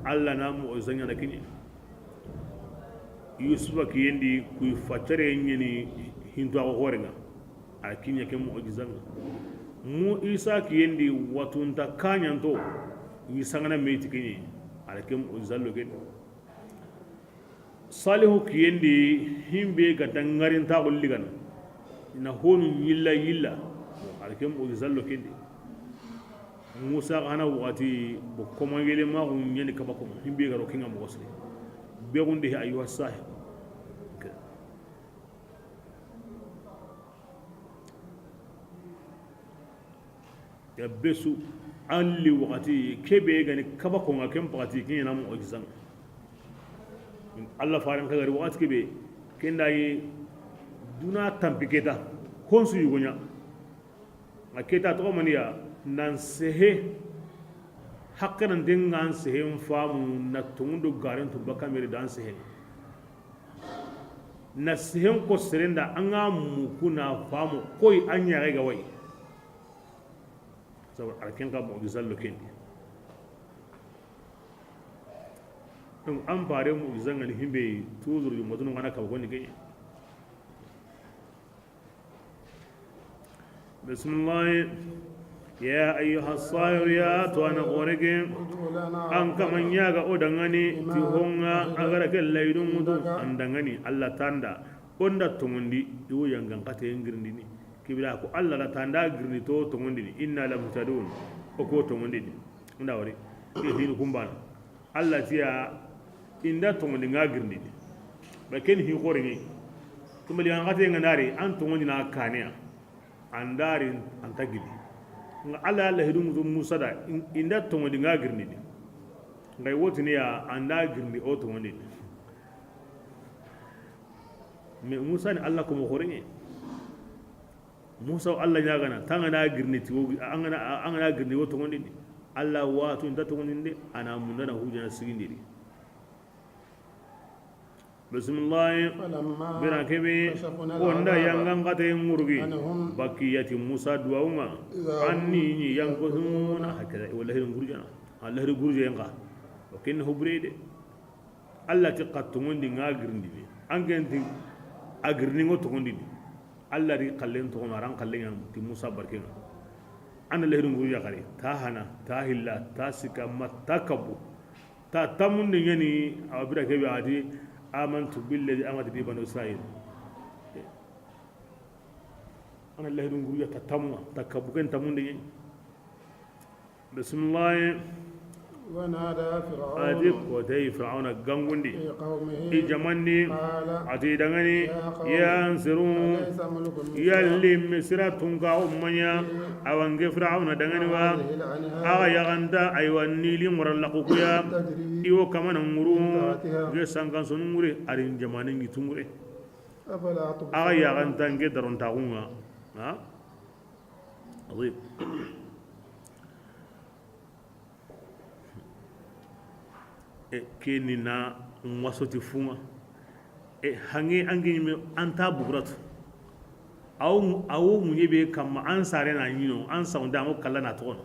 alla na mu ozanya na kinye yusufa kiyendi ku fatare nyeni hinto awa horenga a kinya ke mu ojizanga mu isa kiyendi watunta kanyanto yisangana meiti kinye ala ke mu ojizallo gen salihu kiyendi himbe ga dangarin ta ulligana na honu yilla ala ke mu ojizallo kendi musa kana wakati bo koma yele ma ko nyeni kabako himbe ga rokinga mo gosle be gunde ayuha sahib ya besu alli wakati kebe gani kaba ko ngakem pakati kinya namu ojizan Allah faran kagari wakati kebe kenda yi duna tampiketa honsu yugonya aketa to maniya nan sehe hakkan dingan sehe famu na tundu garin to bakamere dan sehe na sehe ko serenda anga mu kuna famu koi anya ga wai saboda arkin ka mu'jizan lokin in an fare mu'jizan an himbe tuzur yu mutun wana ka goni gani bismillah ya ayyuha as-sahir ya to ana qorege ادع لنا an kaman ya ga odangani ti honga agara ke laydun mutu andangani Allah tanda onda tumundi do yangan kate ngirndi ni kibira ko Allah la tanda girni to ngondi ni inna la mutadun o ko to ngondi ni nda wari ke hinu kumbana Allah tiya inda to ngondi nga girni ni ba ken hi khore ni tumali an gate ngandari an to ngondi na kaniya andari an tagidi nga Allah la hidum Musa da inda to ngondi nga girni ni ngai woti ne ya anda girni o to ngondi ni me Musa ni Allah ko mo khore ni musa Allah ya gana tanga na girni ti an gana girni wato wani ne Allah wato inda to wani ne ana munana hujja na sigindi ne bismillah فلما bira kebe كشفنا wanda العذاب yangan kata yang murgi عنهم bakiyati musa duwauma anni ni yang ko huna hakada wallahi gurjana Allah ri gurje yanga o ken hubrede Allah ti qattu ngondi ngagirndi ne an genti agirni ngoto ngondi ne Allah ri kallen to maran kallen yan ti musa barkin an Allah ri gurje kare ta hana ta hilla ta sika matakabu ta tamun ne yani abira kebe adi amantu billazi amatu bi banu israil ana Allah ri gurje ta tamma takabu ken tamun ne bismillah ونادى ati فرعون ko tay fir'auna gangundi في قومه i jamanni قال ati dangani yansiru أليس ملك مصر yalli misira tunka ummanya awange fir'auna dangani wa هذه الأنهار aga yaganta aywa nili murallaqukuya تجري iwo kamana nguru تحتها ge sankan sonu ngure arin jamane ngitungure أفلا aga تبصرون yaganta nge daron tagunga ha azim keni na wasoti funga hange ange me anta bugratu awu munye be kam an sare na yino an saunda mo kala na tono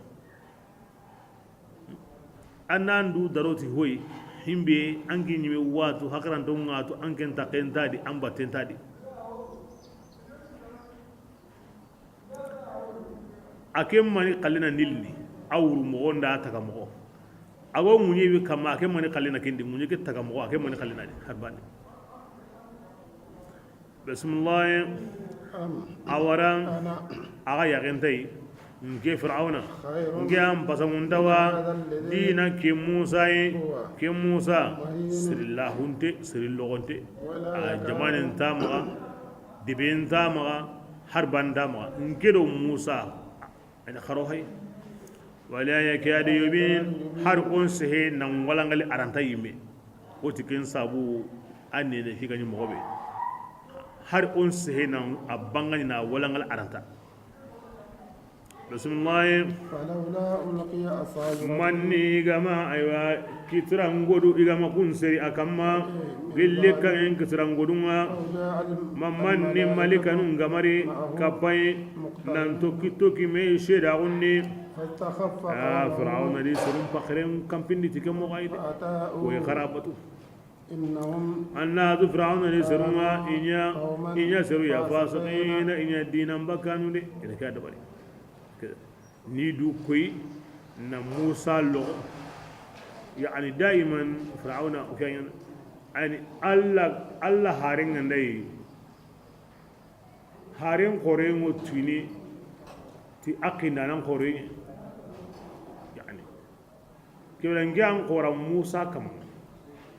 anandu daroti hoy himbe ange nyime watu hakaran don ngatu anken ta kentadi amba tentadi akem mani kalina nilni awru mo onda taka mo ago munye be kam akem mani kalina kindi munye ke taka mo akem mani kalina di harbani bismillah awaran أنا aga yagentai nke fir'auna خير nke an pasamundawa dina ke musa ye ke musa sirillahunte sirillogonte a jamanin tamaga dibin tamaga harban tamaga nke do musa ana kharo hay wala yakadu yubin har on sehe nan walangali aranta yime o tikin sabu anne ne higani mogobe har on sehe nan abangani na walangal aranta bismillah فلولا ألقي أصحاب manni igama aywa kitirangodu igama kunseri akamma gille kan kitirangodunga أو جاء mamanni malikanun gamari kapai nan toki me sheda gunni فاستخف fir'auna di surum pakren kampindi tike mo gaide فأتاءوا ko kharabatu إنهم anna du fir'auna di suruma inya seru ya fasiqina inya dinan bakanu de ina ka dabari ni du koy na musa lo yani daiman fir'auna ukayan yani allah harin ngandai harin kore ngo tuni ti aqina nan kore yani kelan gyan kora musa kam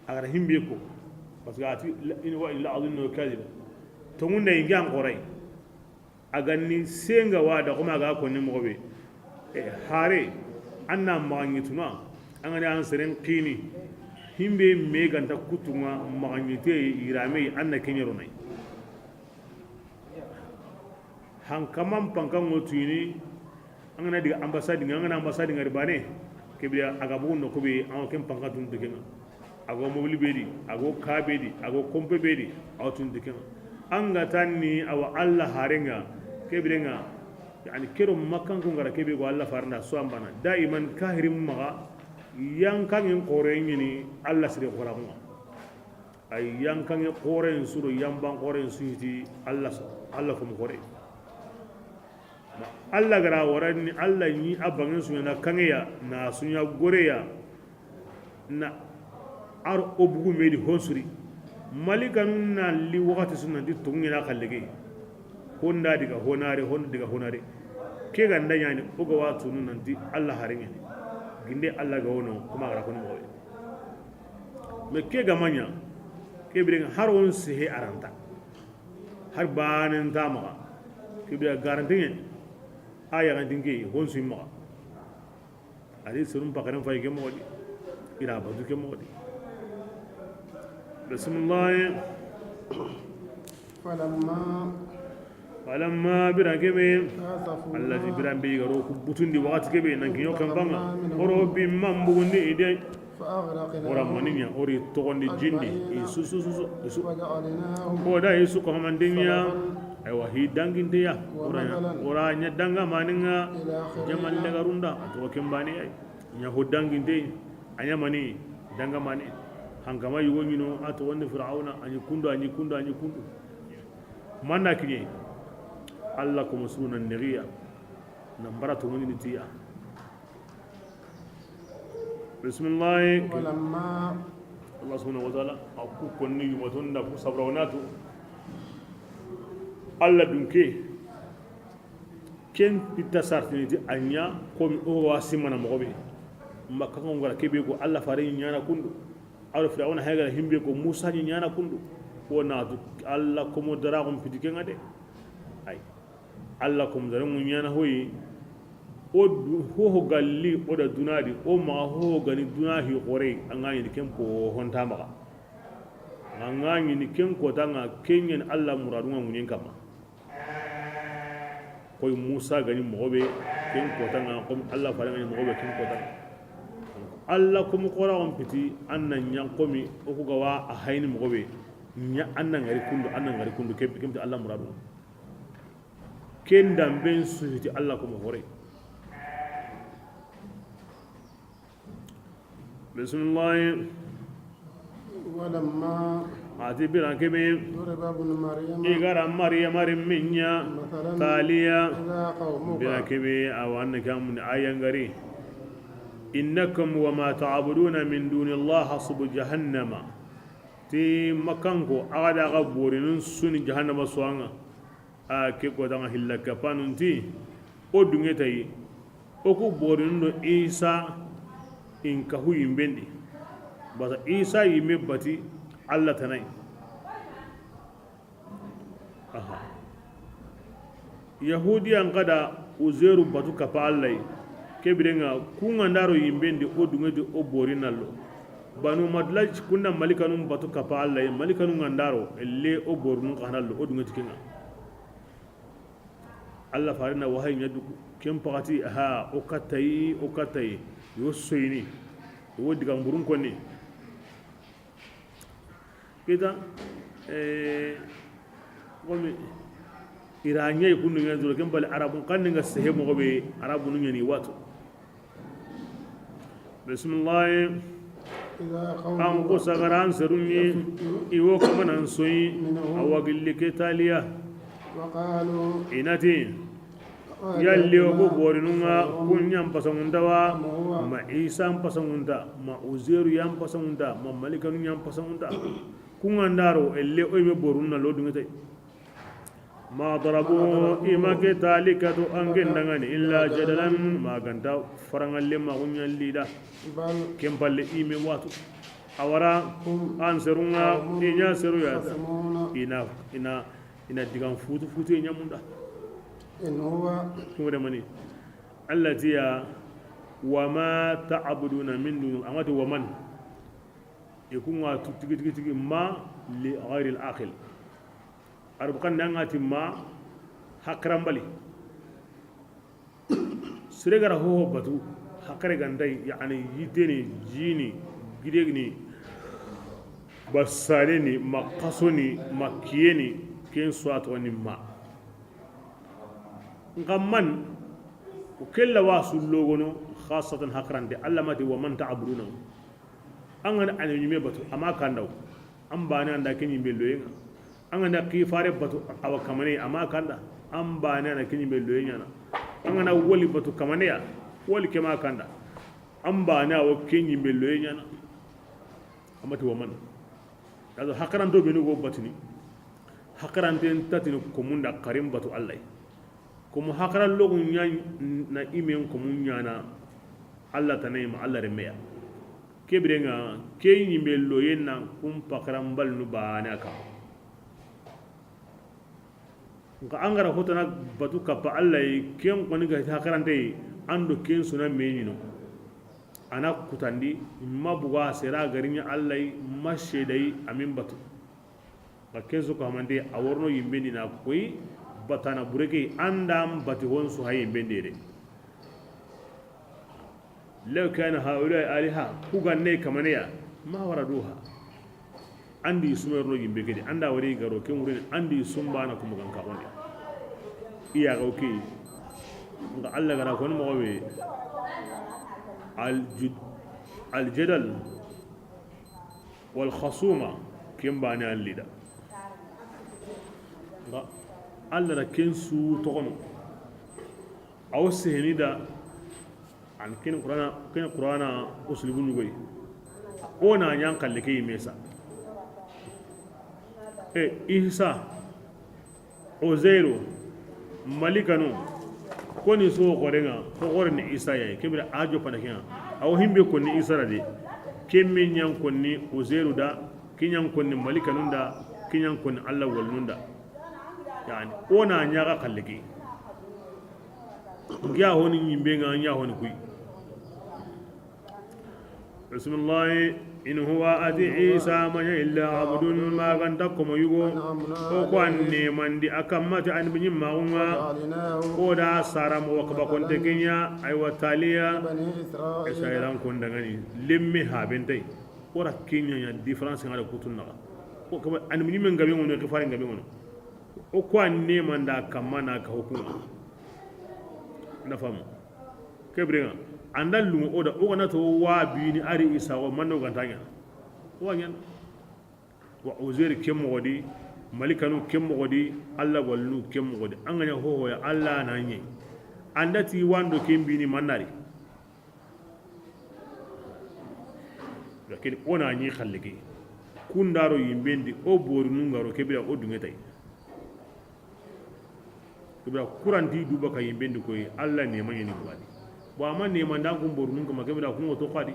agar himbe ko parce que ati in wa illa adunnu kadib to mun dai gyan kore aganni senga wada kuma ga ko ni mobe hare anna maganyituna angani an seren qini himbe me ganta kutuma maganyite irame anna kenyero nay hankamam pankan ngotuni angana diga ambassade ngari bane kebiya aga bugun ko be an kem pankatun dikenga ago mobili bedi ago kabedi ago kompe bedi awtun dikenga anga tanni awa alla harenga kebirenga yani kero makkan ko ngara kebe go alla farna so ambana daiman kahirim maga yankan en qoren ni alla sire qoramu ay yankan en qoren suro yamban qoren suiti alla ko mo qore alla gara warani alla ni abangin sunya kangeya na sunya goreya na ar obugu medi honsuri malikan na li wakati sunna di tungina kallege honda diga honare ke ganda yani uga watu nun nanti Allah haringe ginde Allah ga wono kuma gara kono moy me ke gamanya ke biren har won sihe aranta har banen tama ke biya garantin aya ga dinge hon su ma ali sunum pakaran fay ke modi ira badu ke modi bismillah falamma bira kebe allazi biran be garo ku butundi wakati kebe nan kinyo kan banga oro bi mambugundi ide ora maninya ori togondi jindi isusu ko da isu ko mandinya ay wahi danginde ya ora nya danga maninga jamal le garunda to kembani ay nya ho danginde anya mani danga mani hangama yugo nyino ato wonde fir'auna anyi kundu manna kinye Allah kuma sunan niriya nambara to mun tiya bismillah walamma Allah subhanahu wa ta'ala aku konni yumatun da ku sabrawnato Allah dunke ken pitta sartiniti anya ko mi o wasimana mogobe makka ko ngara kebe ko Allah fare nyana kundu awra fir'auna hegara himbe ko musa ni nyana kundu wona Allah ko mo dara ko pitike ngade ay Allah ko mo dara mo nyana hoyi o ho galli o da dunadi o ma ho gani dunahi gore angani ni kempo honta maka angani ni kenko tanga kenyen Allah muradunga munin kama koy musa gani mobe kenko tanga ko Allah fare ngani mobe kenko tanga Allah ko mo qora on piti annan yankomi o ko gawa a hayni mobe nya annan ngari kundu kemti Allah muradu ken damben suhiti Allah ko mo hore bismillah ولما ati biran kebe ضرب ابن مريم igara maryam minya مثلا taliya إذا قومك biran kebe awan kam ayangari innakum wama ta'buduna min dunillahi hasbu jahannama ti makanko agada ga borinun suni jahannama suanga a ke ko danga hillaka panunti o dungetai o ku borinun do isa in ka huyin bendi bata isa yime bati Allah tanai aha yahudiyan kada uzairu batu kapa Allah kebirenga kunga ndaro yimbendi o dungedi o borinallo banu madlaj kunna malikanum batu kapa Allah malikanum ngandaro elle o bornu kanallo o dungeti kinga Allah farina wahay nyadu kem pakati ha o katai yo soyni wo diga mburun konni kita gomi iranya ikunu ngazuro kem bal arabun kan nga sehe mo be arabun nyani watu bismillah إذا an ko قومك sagaran serunni iwo kamanan soyi awagilli ketaliya وقالوا inati yalli o bo borinunga kun nyam pasangundawa ma isa pasangunta ma uzeru yam pasangunta ma malikanu yam pasangunta kun andaro elle o be borunna lo dungete ma darabu ima ketalikatu angendangani illa jadalan ma ganta farangalle ma kunyallida بل kempalle ime watu awara an serunga inya seru ya يختصمون ina digan futu nyamunda إن هو kuma da mani allati ya wa ma ta'buduna min dun amati wa man yakun wa tigi ma li ghayri al-aqil arbukan nan ati ma hakran bali siregara ho batu hakare gandai yani yiteni jini gidegni basareni makasoni makiyeni ken suato ni ma ngamman ukella wasu logono khasatan hakrande allamati wa man ta'buduna an gana an yime batu amma kandaw an bani anda kin yimbe loyenga an gana qifare batu awa kamane amma kanda an bani anda kin yimbe loyenga na an gana woli batu kamane ya woli kema kanda an bani awa kin yimbe loyenga na amati wa man kazo hakran do benu go batini hakran ten tatini komunda karim batu allah kuma hakaran logun ya na imen komun yana Allah ta nayi ma Allah remeya kebre nga ke yimbe loyen na kum pakaran bal nu bana ka nga angara hotana batu kappa Allah ken koni ga hakaran dai ando ken suna menino ana kutandi mabuga sera garinya Allah mashedai amin batu ka kenzo ko amande aworno yimbe ni na koyi batana bureke andam bati won su hayin bendere law kana haula aliha kuganne kamaniya ma waraduha andi sumerno yimbe kedi anda wari garo ken wurin andi sumbana kuma ganka wonde iya gauke nga Allah gara kon mo we al jadal wal khasuma kimbani allida nga Allah da ken su tokono aw sehni da an ken qur'ana uslubu nyugoy ona nyan kalle ke mesa isa uzairu malikanu koni so gorenga ko gorni isa yayi kebira ajo panakiya aw himbe konni isara de kemme nyan konni uzairu da kinyan konni malika nunda kinyan konni allah walnunda yani ona nyaga kalleke ya honi yimbe nga nya honi kuy bismillah in huwa ati isa ma illa abdun ma ganta kuma yugo ko kwanne mandi akamata an bin maunga ko da saram wa kaba konte kenya ay wataliya isairan kon daga ni limmi habentai ora kenya ya difference ngala kutunna ko kaba an bin men gabe ngono ke farin gabe ngono o kwanne manda kamana ka hukuma na famu kebrenga andal lumo oda o gana to wa bini ari isa wa manno gantanya wa nyan wa uzair kem wodi malikanu kem wodi allah wallu kem wodi an ganya ho ya allah na nyi andati wando kem bini manari lakin ona nyi khallike kundaro yimbendi o boru nungaro kebira o dungetay kebira kuranti duba ka yimbendi koy allah ne manyani wadi bo amma ne man dan kun boru nun kuma kebira kun to qadi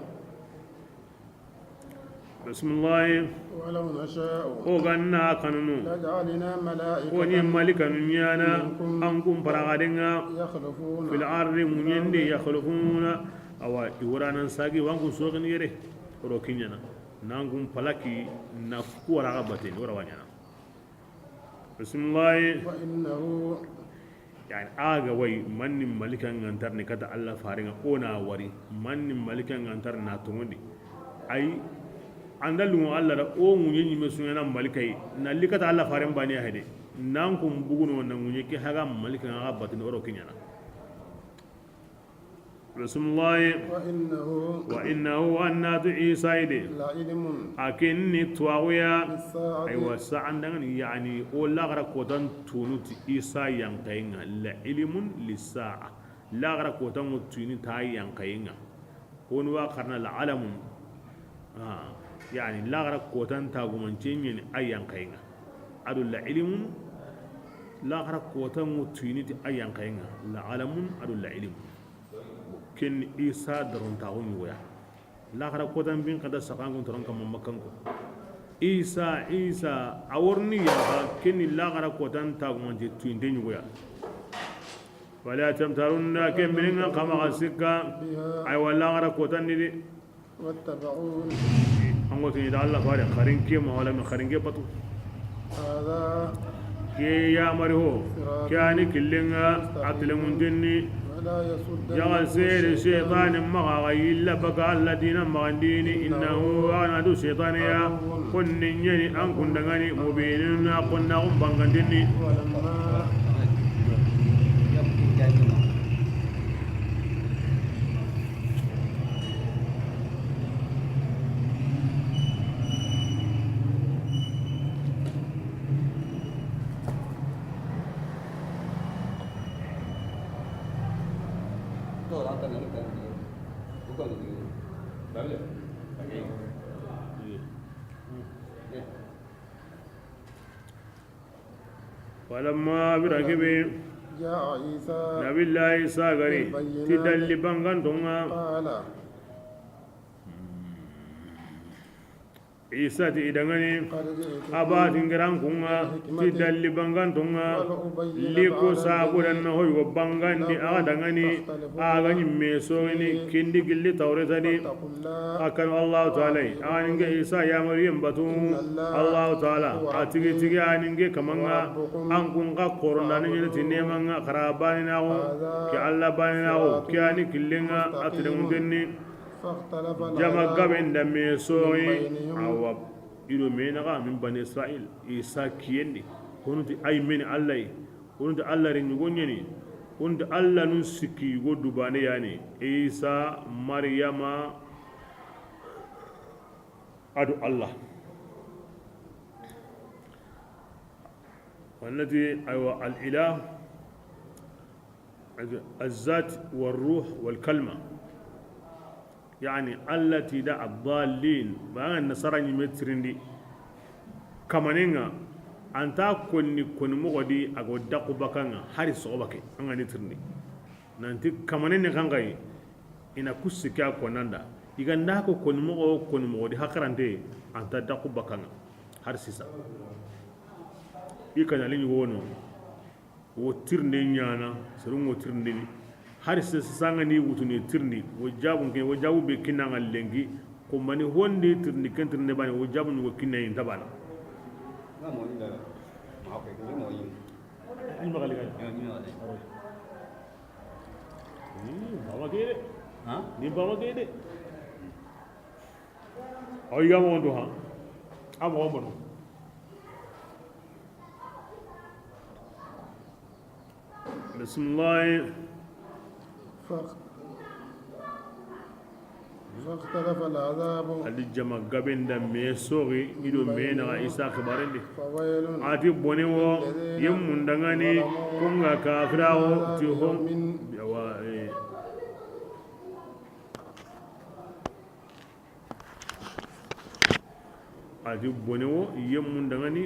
bismillah ولو نشاء o ganna kanunu لجعلنا o ni ملائكة malika nun yana an kun paragadenga يخلفون fil ardi munyende yakhlufuna awa iwranan sagi wangu sogin yere ro kinyana nangum palaki na kuwara gabatin wara wanyana bismillah وإنه yani aga way mannin malikan ngantar ne kata Allah faringa ona wari mannin malikan ngantar na tumundi ai andalu Allah da o munye nyime sunyana malikai na likata Allah farin bani hade nan kum buguno nan munye ki haga malikan ga batin oro kinyana bismillah wa innahu annatu isa ide لعلم akinni tuwawiya بالساعة aywa sa'an dangan yani o lagara kotan tunuti isa yankayinga la ilimun lisa'a lagara kotan tuni ta yankayinga wani wa karna la alamun yani lagara kotan ta gumancin yin ay yankayinga adu la ilimun lagara kotan tuni ta ay yankayinga la alamun adu la ilimun ken isa daron ta wani waya lagara kotan bin kada sakangun taron kan mamakan ko isa a warni ya ba kini lagara kotan ta kuma je tuinde nyuya wala tamtarunna kem bin kama gasika ay wala lagara kotan ni واتبعون an goto ni da Allah fare kharin ke ma wala min kharin ke patu هذا ke ya mari ho kyani killinga atlemun dinni ولا يصد jagal sere shaytanin maga illa baka alladina magandini innahu ana du shaytaniya kunnin yani an kundangani mubinin na kunna bangandini ولما falamma birakibe جاء عيسى nabi Allah isa gari tidalli bangantonga قال isa ti idangani قد جئتكم abatin giran kunga tidalli bangantonga liko sabudan na hoyo bangandi aga dangani aga nyimme sogini kindi gilli tawretani فاتقوا الله akan Allah ta'ala aninge isa ya maryam batu Allah ta'ala atigi tigi aninge kamanga an kun ga korona ni tinne manga karabani nawo ki Allah bani nawo ki ani killinga atidun denni فاختلف jama الآيات gaben da me soyi awa ido me na ga min bani isra'il isa kiyendi honuti ay men Allah honuti Allah ren gonye ni honuti Allah nun sikki go dubane yani isa maryama adu Allah والذي أيوة الإله الذات والروح والكلمة يعني التي دع الضالين بأن نصرني مترندي كمانينغا أنت كن مغدي أقول دقو بكانا هاري صعوبك أنا نترندي نانتي كمانين كانغاي ina kusika konanda iganda ko konmo di hakarante anta daku bakanga har sisa ikana lini wono wo tirnde nyana serun wo tirnde har sisa sanga ni wutuni tirndi wo jabu be kinanga lengi ko mani honde tirndi kentirnde bani wo jabu ni wo kinay tabana na mo inda okay ko mo yin ni magali ga ni wala bawa gede ha ni bawa gede o yiga mo ndo ha amo mo bismillah فاختلف العذاب alijama gabenda me sori ido me na isa khabarende فويل ati bonewo yem mundangani kunga kafirawo ti hom yawa ati bonewo yem mundangani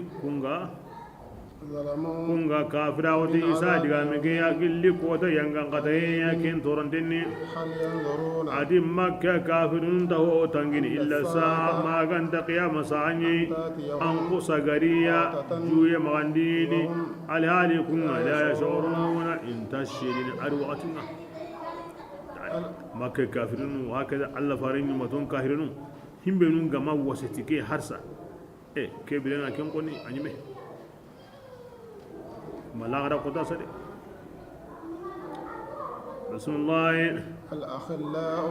ظلموا kunga kafirawo ti isa diga mege ya gilli ko ta yanga kata ya ken torontenni هل ينظرون adi makka kafirun taho tangini illa sa maganta qiyama saani an kusa gariya juye magandini alhali kunga la yashuruna in tashirin arwaqatuna makka kafirun hakaza alla farin maton kafirun himbe nun gama wasitike harsa ke bilana ken koni anyime malagara kota sade bismillah الأخلاء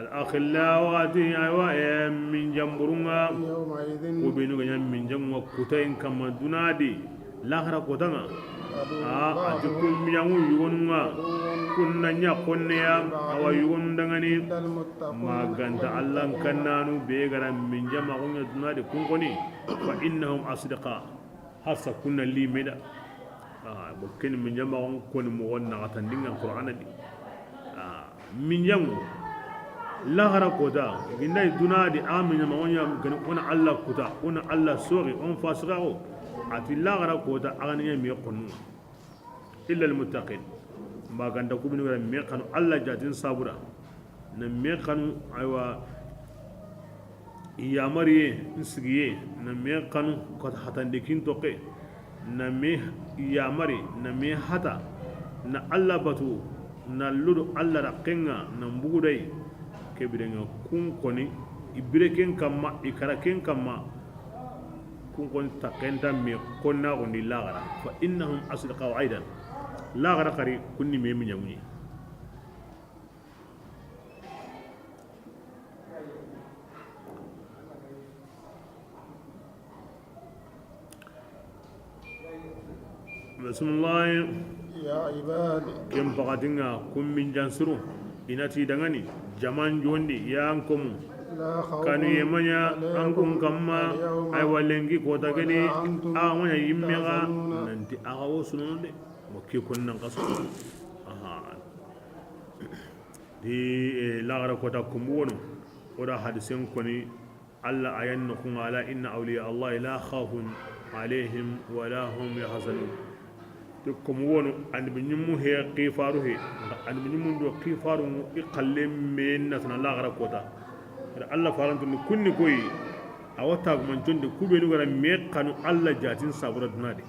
الأخلاء واتي أيوا من جنبرنا يومئذ وبينو غنيا من جنب كوتين كما دونادي لاخرا كوتانا أتكون ميامو يونغا كنا نيا كونيا أو يون دغني ما غانتا الله كنانو بيغرا من جما غنيا دونادي كونكوني فإنهم أصدقاء حسا كنا لي ميدا بكين من جما كون مو ونا تندين القرآن دي من جما lahara kota ginda duna di amin ma wonya ona Allah kota ona Allah sori on fasrawo ati lahara kota agani mi qonu illa al muttaqin ma ganda ku binu mi kanu Allah jatin sabura na mi kanu aywa ya mariye nsigiye na mi kanu ko hatande kin toke na mi ya mari na mi hata na Allah batu na ludu Allah rakenga na mbugudai kebirenga kun koni ibireken kama ikaraken kama kun koni takenta me konna ondi lagara fa innahum asdiqa aidan lagara kari kunni me minyamuni bismillah يا عبادي kem pakatinga kum min jansuru inati dangani jaman jondi yankum لا خوف kanu yemanya angkum kamma ay walengi kota gani awanya yimmega nanti aga wosuno de mokki konnan kaso aha di lagara kota kumbu wono oda hadisen koni alla ayanna kun ala inna awliya allah la khawfun alaihim wa la hum yahzanun to komo wono andi be nyimmu he qifaru he andi be nyimmu do qifaru mu iqalle men natna lagara kota Allah farantu ni kunni koyi awata man jonde kubenu gara me kanu Allah jatin sabura dunade